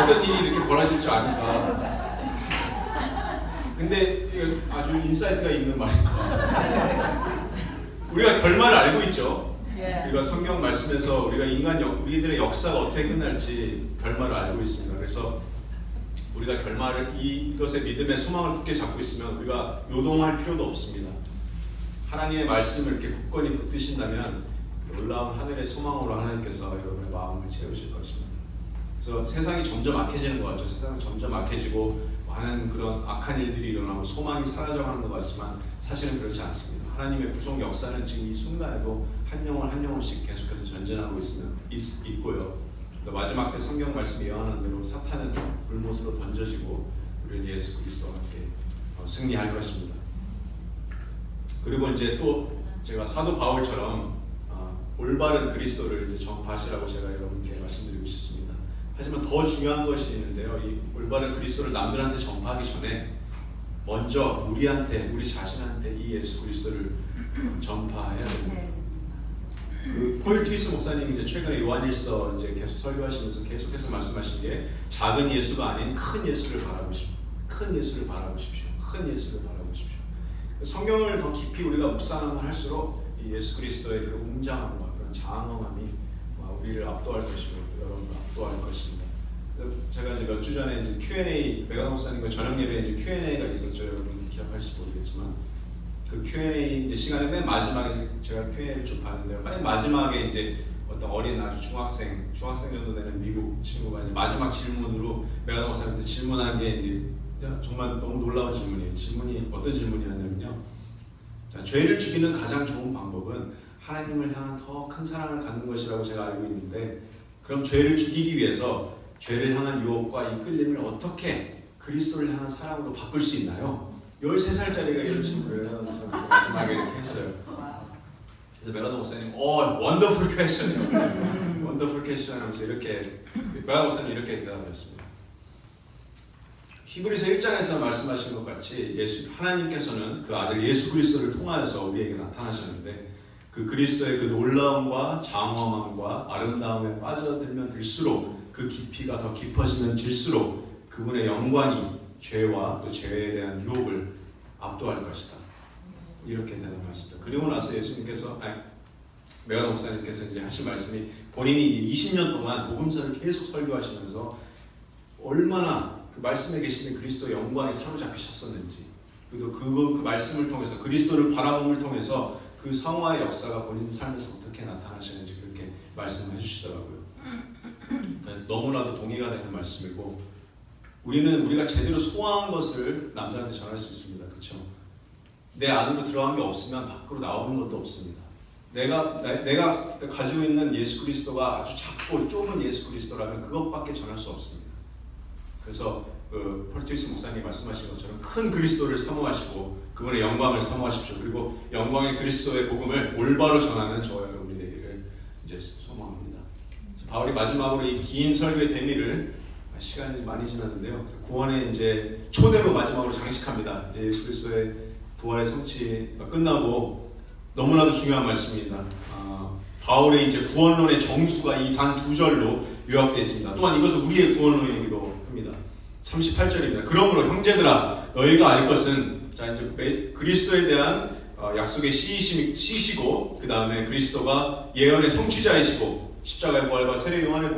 어떤 일이 이렇게 벌어질 줄 아니까. 근데 이거 아주 인사이트가 있는 말입니다. 우리가 결말을 알고 있죠. 우리가 성경 말씀에서 우리가 우리들의 역사가 어떻게 끝날지 결말을 알고 있습니다. 그래서 우리가 결말을 이것의 믿음의 소망을 굳게 잡고 있으면 우리가 요동할 필요도 없습니다. 하나님의 말씀을 이렇게 굳건히 붙드신다면 놀라운 하늘의 소망으로 하나님께서 여러분의 마음을 채우실 것입니다. 그래서 세상이 점점 악해지는 것 같죠. 세상은 점점 악해지고 많은 그런 악한 일들이 일어나고 소망이 사라져가는 것 같지만 사실은 그렇지 않습니다. 하나님의 구속 역사는 지금 이 순간에도 한 영혼 한 영혼씩 계속해서 전진하고 있고요. 마지막 때 성경 말씀이 예언한 대로 사탄은 불못으로 던져지고 우리는 예수 그리스도와 함께 승리할 것입니다. 그리고 이제 또 제가 사도 바울처럼 올바른 그리스도를 이제 전파하시라고 제가 여러분께 말씀드리고 싶습니다. 하지만 더 중요한 것이 있는데요. 이 올바른 그리스도를 남들한테 전파하기 전에 먼저 우리 자신한테 이 예수 그리스도를 전파해야 됩니다. 폴 트위스 목사님이 이제 최근에 요한일서 이제 계속 설교하시면서 계속해서 말씀하신 게 작은 예수가 아닌 큰 예수를 바라보십시오. 큰 예수를 바라보십시오. 큰 예수를 바라보십시오. 성경을 더 깊이 우리가 묵상하면 할수록 이 예수 그리스도의 그 웅장함과 그런 장엄함이 우리를 압도할 것이고 여러분을 압도할 것입니다. 제가 이제 몇 주 전에 이제 Q&A 메가 목사님과 저녁 예배에 이제 Q&A가 있었죠. 여러분 기억하실지 모르겠지만 그 Q&A 이제 시간에 맨 마지막에 제가 Q&A를 쭉 봤는데요. 맨 마지막에 이제 어떤 어린 아주 중학생 정도 되는 미국 친구가 이제 마지막 질문으로 메가 목사님한테 질문한 게 이제 정말 너무 놀라운 질문이에요. 질문이 어떤 질문이었냐면요. 자, 죄를 죽이는 가장 좋은 방법은 하나님을 향한 더 큰 사랑을 갖는 것이라고 제가 알고 있는데 그럼 죄를 죽이기 위해서 죄를 향한 유혹과 이 끌림을 어떻게 그리스도를 향한 사랑으로 바꿀 수 있나요? 13살짜리가 이런 질문을 마지막에 이렇게 했어요. 그래서 메가더 목사님, 원더풀 퀘스천이요. 원더풀 퀘스천 하면서 이렇게 메가더 목사님 이렇게 대답하셨습니다. 히브리서 1장에서 말씀하신 것 같이 하나님께서는 그 아들 예수 그리스도를 통하여서 우리에게 나타나셨는데 그 그리스도의 그 놀라움과 장엄함과 아름다움에 빠져들면 들수록 그 깊이가 더 깊어지면 질수록 그분의 영광이 죄와 또 죄에 대한 유혹을 압도할 것이다. 이렇게 대답하셨습니다. 그리고 나서 메가더 목사님께서 이제 하신 말씀이 본인이 20년 동안 복음서를 계속 설교하시면서 얼마나 그 말씀에 계시는 그리스도의 영광에 사로잡히셨었는지 그리고 그 말씀을 통해서 그리스도를 바라봄을 통해서 그 성화의 역사가 본인 삶에서 어떻게 나타나시는지 그렇게 말씀을 해주시더라고요. 그러니까 너무나도 동의가 되는 말씀이고 우리가 제대로 소화한 것을 남들한테 전할 수 있습니다. 그렇죠? 내 안으로 들어간 게 없으면 밖으로 나오는 것도 없습니다. 내가 가지고 있는 예수 그리스도가 아주 작고 좁은 예수 그리스도라면 그것밖에 전할 수 없습니다. 그래서 폴 트위스 목사님이 말씀하신 것처럼 큰 그리스도를 사모하시고 그분의 영광을 사모하십시오. 그리고 영광의 그리스도의 복음을 올바로 전하는 저와 여러분이 되기를 이제 소망합니다. 그래서 바울이 마지막으로 이 긴 설교의 대미를 시간이 많이 지났는데요. 구원의 이제 초대로 마지막으로 장식합니다. 이제 예수 그리스도의 부활의 성취가 끝나고 너무나도 중요한 말씀입니다. 바울의 이제 구원론의 정수가 이 단 2절로 요약되어 있습니다. 또한 이것은 우리의 구원론이기도 합니다. 38절입니다. 그러므로 형제들아 너희가 알 것은 자 이제 그리스도에 대한 약속의 씨이시고 그 다음에 그리스도가 예언의 성취자이시고 십자가의 부활과 세례 요한의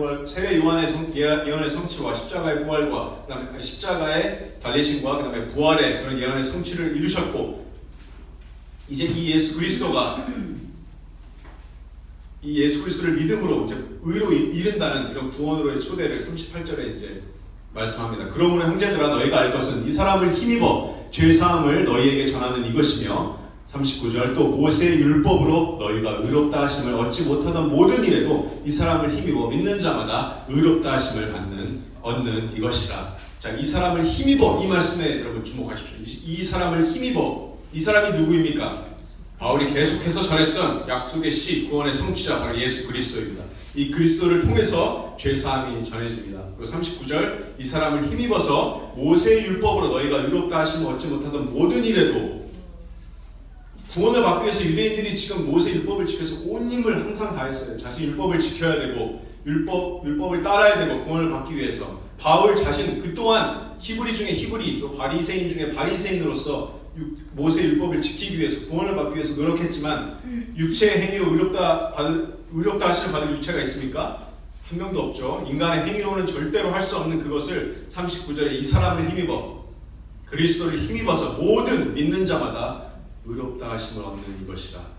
예언의 성취와 십자가의 부활과 그다음에 십자가의 달리심과 그다음에 부활의 그런 예언의 성취를 이루셨고 이제 이 예수 그리스도를 믿음으로 이제 의로 이른다는 이런 구원으로의 초대를 38절에 이제 말씀합니다. 그러므로 형제들아 너희가 알 것은 이 사람을 힘입어 죄 사함을 너희에게 전하는 이것이며 39절 또 모세의 율법으로 너희가 의롭다 하심을 얻지 못하던 모든 일에도 이 사람을 힘입어 믿는 자마다 의롭다 하심을 얻는 이것이라. 자, 이 사람을 힘입어 이 말씀에 여러분 주목하십시오. 이 사람을 힘입어 이 사람이 누구입니까? 바울이 계속해서 전했던 약속의 씨 구원의 성취자 바로 예수 그리스도입니다. 이 그리스도를 통해서 죄 사함이 전해집니다. 그리고 39절 이 사람을 힘입어서 모세의 율법으로 너희가 의롭다 하심을 얻지 못하던 모든 일에도 구원을 받기 위해서 유대인들이 지금 모세 율법을 지켜서 온 힘을 항상 다했어요. 자신 율법을 지켜야 되고 율법을 따라야 되고 구원을 받기 위해서 바울 자신 그 또한 히브리 중에 히브리 또 바리새인 중에 바리새인으로서 모세 율법을 지키기 위해서 구원을 받기 위해서 노력했지만 육체의 행위로 의롭다 하심을 받을 유체가 있습니까? 한 명도 없죠. 인간의 행위로는 절대로 할 수 없는 그것을 39절에 이 사람을 힘입어 그리스도를 힘입어서 모든 믿는 자마다 의롭다 하심을 얻는 이것이라.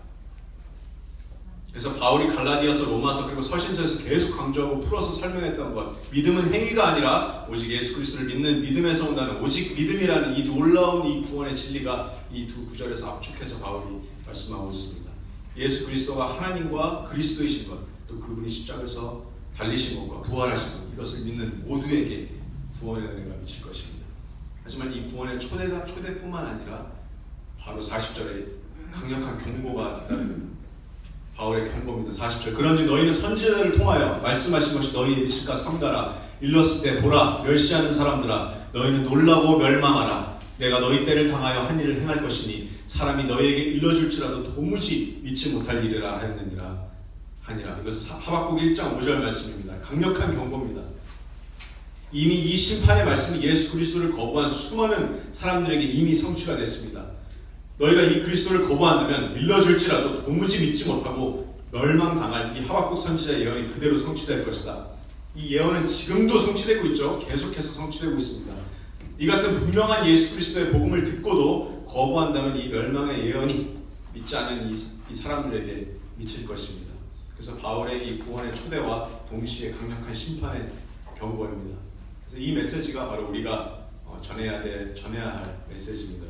그래서 바울이 갈라디아서 로마서 그리고 서신서에서 계속 강조하고 풀어서 설명했던 것 믿음은 행위가 아니라 오직 예수 그리스도를 믿는 믿음에서 온다는 오직 믿음이라는 이 놀라운 이 구원의 진리가 이 두 구절에서 압축해서 바울이 말씀하고 있습니다. 예수 그리스도가 하나님과 그리스도이신 것 또 그분이 십자가에서 달리신 것과 부활하신 것 이것을 믿는 모두에게 구원의 은혜가 미칠 것입니다. 하지만 이 구원의 초대뿐만 아니라 바로 40절에 강력한 경고가 뒤따릅니다. 바울의 경고입니다. 40절 그런즉 너희는 선지자들을 통하여 말씀하신 것이 너희의 믿을까 삼가라. 일렀을 때 보라 멸시하는 사람들아 너희는 놀라고 멸망하라. 내가 너희 때를 당하여 한 일을 행할 것이니 사람이 너희에게 일러줄지라도 도무지 믿지 못할 일이라 하니라. 이것은 하박국 1장 5절 말씀입니다. 강력한 경고입니다. 이미 이 심판의 말씀이 예수 그리스도를 거부한 수많은 사람들에게 이미 성취가 됐습니다. 너희가 이 그리스도를 거부한다면 일러줄지라도 도무지 믿지 못하고 멸망당할 이 하박국 선지자의 예언이 그대로 성취될 것이다. 이 예언은 지금도 성취되고 있죠. 계속해서 성취되고 있습니다. 이 같은 분명한 예수 그리스도의 복음을 듣고도 거부한다면 이 멸망의 예언이 믿지 않은 이 사람들에게 미칠 것입니다. 그래서 바울의 이 구원의 초대와 동시에 강력한 심판의 경고입니다. 그래서 이 메시지가 바로 우리가 전해야 할 메시지입니다.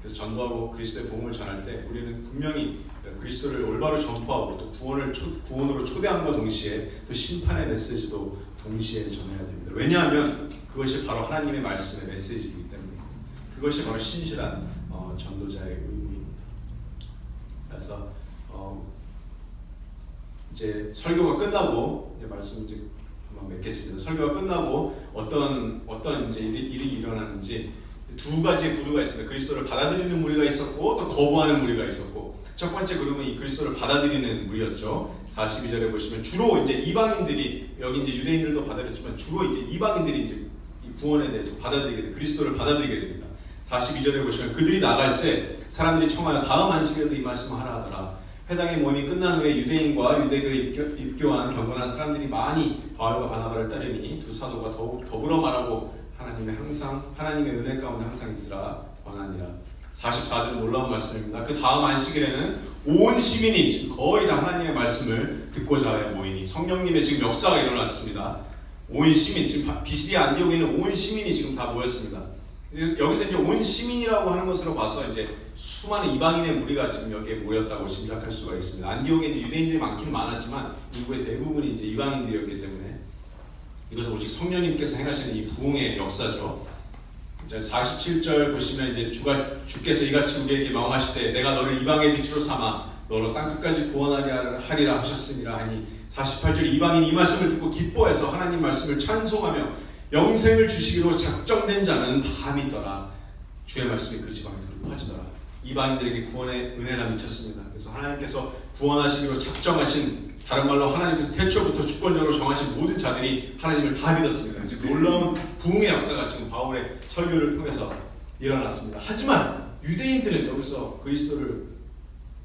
그래서 전도하고 그리스도의 복음을 전할 때 우리는 분명히 그리스도를 올바로 전파하고 또 구원으로 초대함과 동시에 또 심판의 메시지도 동시에 전해야 됩니다. 왜냐하면 그것이 바로 하나님의 말씀의 메시지이기 때문에 그것이 바로 신실한 전도자의 의무입니다. 그래서 이제 설교가 끝나고 이제 말씀 이제 한번 맺겠습니다. 설교가 끝나고 어떤 이제 일이 일어나는지 두 가지의 부류가 있습니다. 그리스도를 받아들이는 무리가 있었고 또 거부하는 무리가 있었고 첫 번째 그룹은 이 그리스도를 받아들이는 무리였죠. 42절에 보시면 주로 이제 이방인들이 여기 이제 유대인들도 받아들였지만 주로 이제 이방인들이 이제 이 구원에 대해서 그리스도를 받아들이게 됩니다. 42절에 보시면 그들이 나갈새 사람들이 청하여 다음 안식일에도 이 말씀을 하라 하더라. 회당의 모임이 끝난 후에 유대인과 유대교에 입교한 경건한 사람들이 많이 바울과 바나바를 따르니 두 사도가 더욱 더불어 말하고 하나님의 은혜 가운데 항상 있으라 권하니라. 44절 놀라운 말씀입니다. 그 다음 안식일에는 온 시민이 지금 거의 다 하나님의 말씀을 듣고자 모이니 성령님의 지금 역사가 일어났습니다. 온 시민 지금 비시디아 안디옥에 있는 온 시민이 지금 다 모였습니다. 여기서 이제 온 시민이라고 하는 것으로 봐서 이제 수많은 이방인의 무리가 지금 여기에 모였다고 짐작할 수가 있습니다. 안디옥에 이제 유대인들이 많기는 많았지만 인구의 대부분이 이제 이방인들이었기 때문에 이것은 오직 성령님께서 행하시는 이 부흥의 역사죠. 이제 47절 보시면 이제 주께서 이같이 우리에게 명하시되 내가 너를 이방의 빛으로 삼아 너로 땅 끝까지 구원하게 하리라 하셨음이라 하니 48절 이방인 이 말씀을 듣고 기뻐해서 하나님 말씀을 찬송하며 영생을 주시기로 작정된 자는 다 믿더라. 주의 말씀이 그 지방에 두루 퍼지더라. 이방인들에게 구원의 은혜가 미쳤습니다. 그래서 하나님께서 구원하시기로 작정하신, 다른 말로 하나님께서 태초부터 주권적으로 정하신 모든 자들이 하나님을 다 믿었습니다. 이제 놀라운 부흥의 역사가 지금 바울의 설교를 통해서 일어났습니다. 하지만 유대인들은 여기서 그리스도를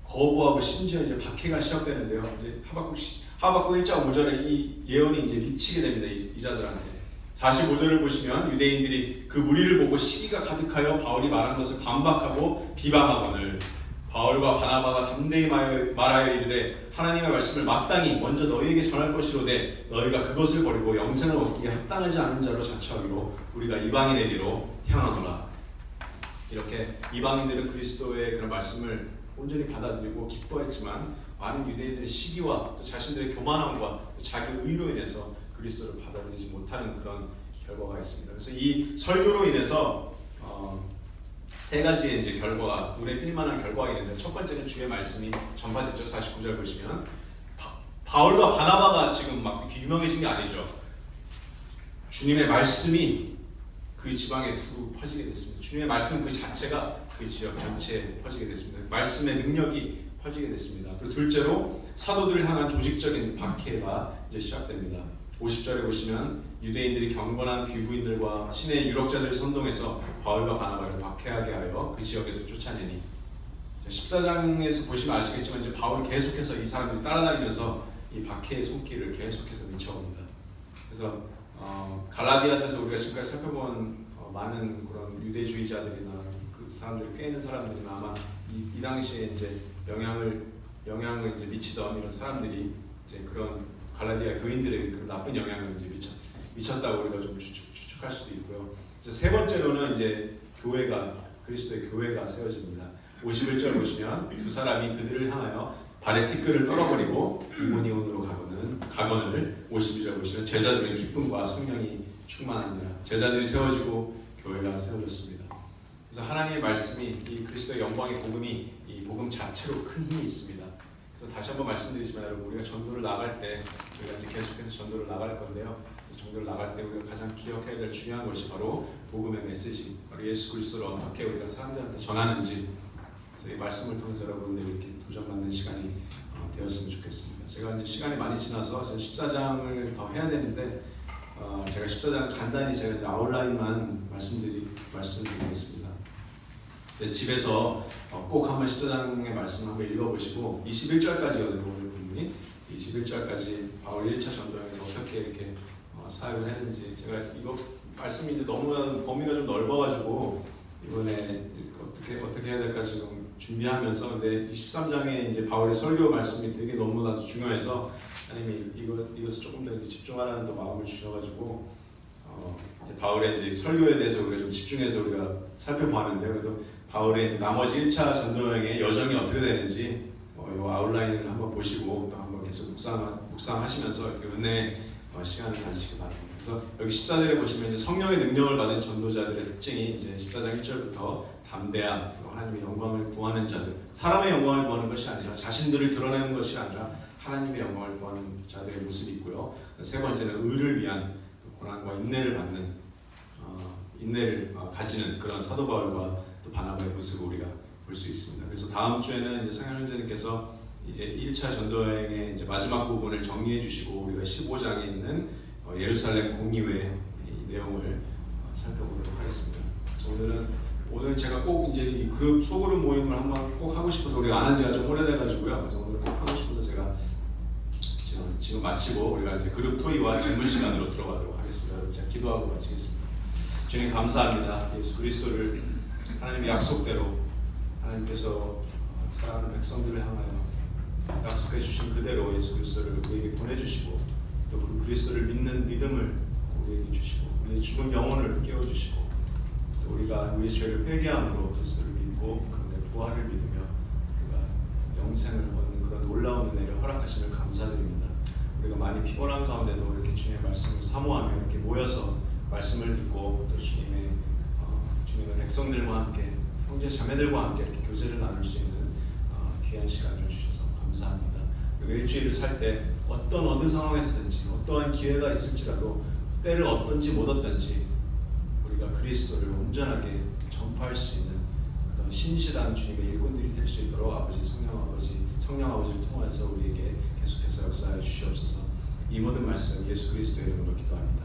거부하고 심지어 이제 박해가 시작되는데요. 이제 하박국 1장 5절에 이 예언이 이제 미치게 됩니다. 이 자들한테. 45절을 보시면 유대인들이 그 무리를 보고 시기가 가득하여 바울이 말한 것을 반박하고 비방하거늘 바울과 바나바가 담대히 말하여 이르되 하나님의 말씀을 마땅히 먼저 너희에게 전할 것이로되 너희가 그것을 버리고 영생을 얻기에 합당하지 않은 자로 자처하기로 우리가 이방인에게로 향하노라. 이렇게 이방인들은 그리스도의 그런 말씀을 온전히 받아들이고 기뻐했지만 많은 유대인들의 시기와 또 자신들의 교만함과 또 자기 의로 인해서 그리스도를 받아들이지 못하는 그런 결과가 있습니다. 그래서 이 설교로 인해서 세 가지의 이제 결과가 눈에 띌 만한 결과가 있는데, 첫 번째는 주의 말씀이 전파됐죠. 49절 보시면 바울과 바나바가 지금 막 이렇게 유명해진 게 아니죠. 주님의 말씀이 그 지방에 두루 퍼지게 됐습니다. 주님의 말씀 그 자체가 그 지역 전체에 퍼지게 됐습니다. 말씀의 능력이 퍼지게 됐습니다. 그리고 둘째로 사도들을 향한 조직적인 박해가 이제 시작됩니다. 50절에 보시면 유대인들이 경건한 귀부인들과 신의 유력자들을 선동해서 바울과 바나바를 박해하게 하여 그 지역에서 쫓아내니, 14장에서 보시면 아시겠지만 이제 바울이 계속해서 이 사람들이 따라다니면서 이 박해의 손길을 계속해서 미쳐옵니다. 그래서 갈라디아서에서 우리가 지금까지 살펴본 많은 그런 유대주의자들이나 그 사람들 꽤 있는 사람들이나 아마 이 당시에 이제 영향을 이제 미치던 이런 사람들이 이제 그런 갈라디아 교인들에게 그런 나쁜 영향을 이제 미쳤다고 우리가 좀 추측할 수도 있고요. 이제 세 번째로는 이제 그리스도의 교회가 세워집니다. 51절 보시면 두 사람이 그들을 향하여 발에 티끌을 떨어버리고 이온으로 가거늘 52절 보시면 제자들의 기쁨과 성령이 충만하니라. 제자들이 세워지고 교회가 세워졌습니다. 그래서 하나님의 말씀이, 이 그리스도의 영광의 복음이 이 복음 자체로 큰 힘이 있습니다. 그래서 다시 한번 말씀드리지만 여러분, 우리가 전도를 나갈 때, 우리가 이제 계속해서 전도를 나갈 건데요. 전도를 나갈 때 우리가 가장 기억해야 될 중요한 것이 바로 복음의 메시지, 바로 예수 그리스도를 어떻게 우리가 사람들한테 전하는지, 그래서 이 말씀을 통해서 여러분들이 이렇게 도전받는 시간이 되었으면 좋겠습니다. 제가 이제 시간이 많이 지나서 14장을 더 해야 되는데 제가 14장 간단히 제가 이제 아웃라인만 말씀드리겠습니다. 집에서 꼭 한번 14장의 말씀을 한번 읽어보시고 21절까지거든요. 오늘 본문이 21절까지 바울 1차 전도여행에서 어떻게 이렇게 사역을 했는지, 제가 이거 말씀이 이제 너무나 범위가 좀 넓어가지고 이번에 어떻게 해야 될까 지금 준비하면서, 근데 23장에 이제 바울의 설교 말씀이 되게 너무나도 중요해서 하나님이 이것을 조금 더 집중하라는 또 마음을 주셔가지고 이제 바울의 이제 설교에 대해서 우리가 좀 집중해서 우리가 살펴보았는데요. 그래도 바울의 이제 나머지 1차 전도여행의 여정이 어떻게 되는지 이 아웃라인을 한번 보시고 또 한번 계속 묵상하시면서 이렇게 은혜의 시간을 가지시기 바랍니다. 그래서 여기 14절에 보시면 이제 성령의 능력을 받은 전도자들의 특징이 이제 14장 1절부터 담대함, 하나님의 영광을 구하는 자들, 사람의 영광을 구하는 것이 아니라 자신들을 드러내는 것이 아니라 하나님의 영광을 구하는 자들의 모습이 있고요. 세 번째는 의를 위한 고난과 인내를 받는 인내를 가지는 그런 사도 바울과 또 바나바의 모습을 우리가 볼 수 있습니다. 그래서 다음 주에는 이제 상현 형제님께서 이제 1차 전도여행의 이제 마지막 부분을 정리해 주시고 우리가 15장에 있는 예루살렘 공의회 이 내용을 살펴보도록 하겠습니다. 그래서 오늘 제가 꼭 이제 이 그룹 소그룹 모임을 한번 꼭 하고 싶어서, 우리가 안 한 지가 좀 오래돼가지고요. 그래서 오늘 꼭 하고 싶어서 제가 지금 마치고 우리가 이제 그룹 토의와 질문 시간으로 들어가도록 하겠습니다. 여러분, 제가 기도하고 마치겠습니다. 주님 감사합니다. 예수 그리스도를 하나님의 약속대로 하나님께서 사랑하는 백성들을 향하여 약속해 주신 그대로 예수 그리스도를 우리에게 보내주시고 또 그 그리스도를 믿는 믿음을 우리에게 주시고 우리의 죽은 영혼을 깨워주시고 또 우리가 우리의 죄를 회개함으로 그리스도를 믿고 그분의 부활을 믿으며 우리가 영생을 얻는 그런 놀라운 은혜를 허락하심을 감사드립니다. 우리가 많이 피곤한 가운데도 이렇게 주님의 말씀을 사모하며 이렇게 모여서 말씀을 듣고 또 주님의 백성들과 함께 형제 자매들과 함께 이렇게 교제를 나눌 수 있는 귀한 시간을 주셔서 감사합니다. 우리가 일주일을 살 때 어느 상황에서든지 어떠한 기회가 있을지라도 때를 얻든지 못 얻든지 우리가 그리스도를 온전하게 전파할 수 있는 그런 신실한 주님의 일꾼들이 될 수 있도록 아버지 성령 아버지를 통해서 우리에게 계속해서 역사해 주시옵소서. 이 모든 말씀 예수 그리스도의 이름으로 기도합니다.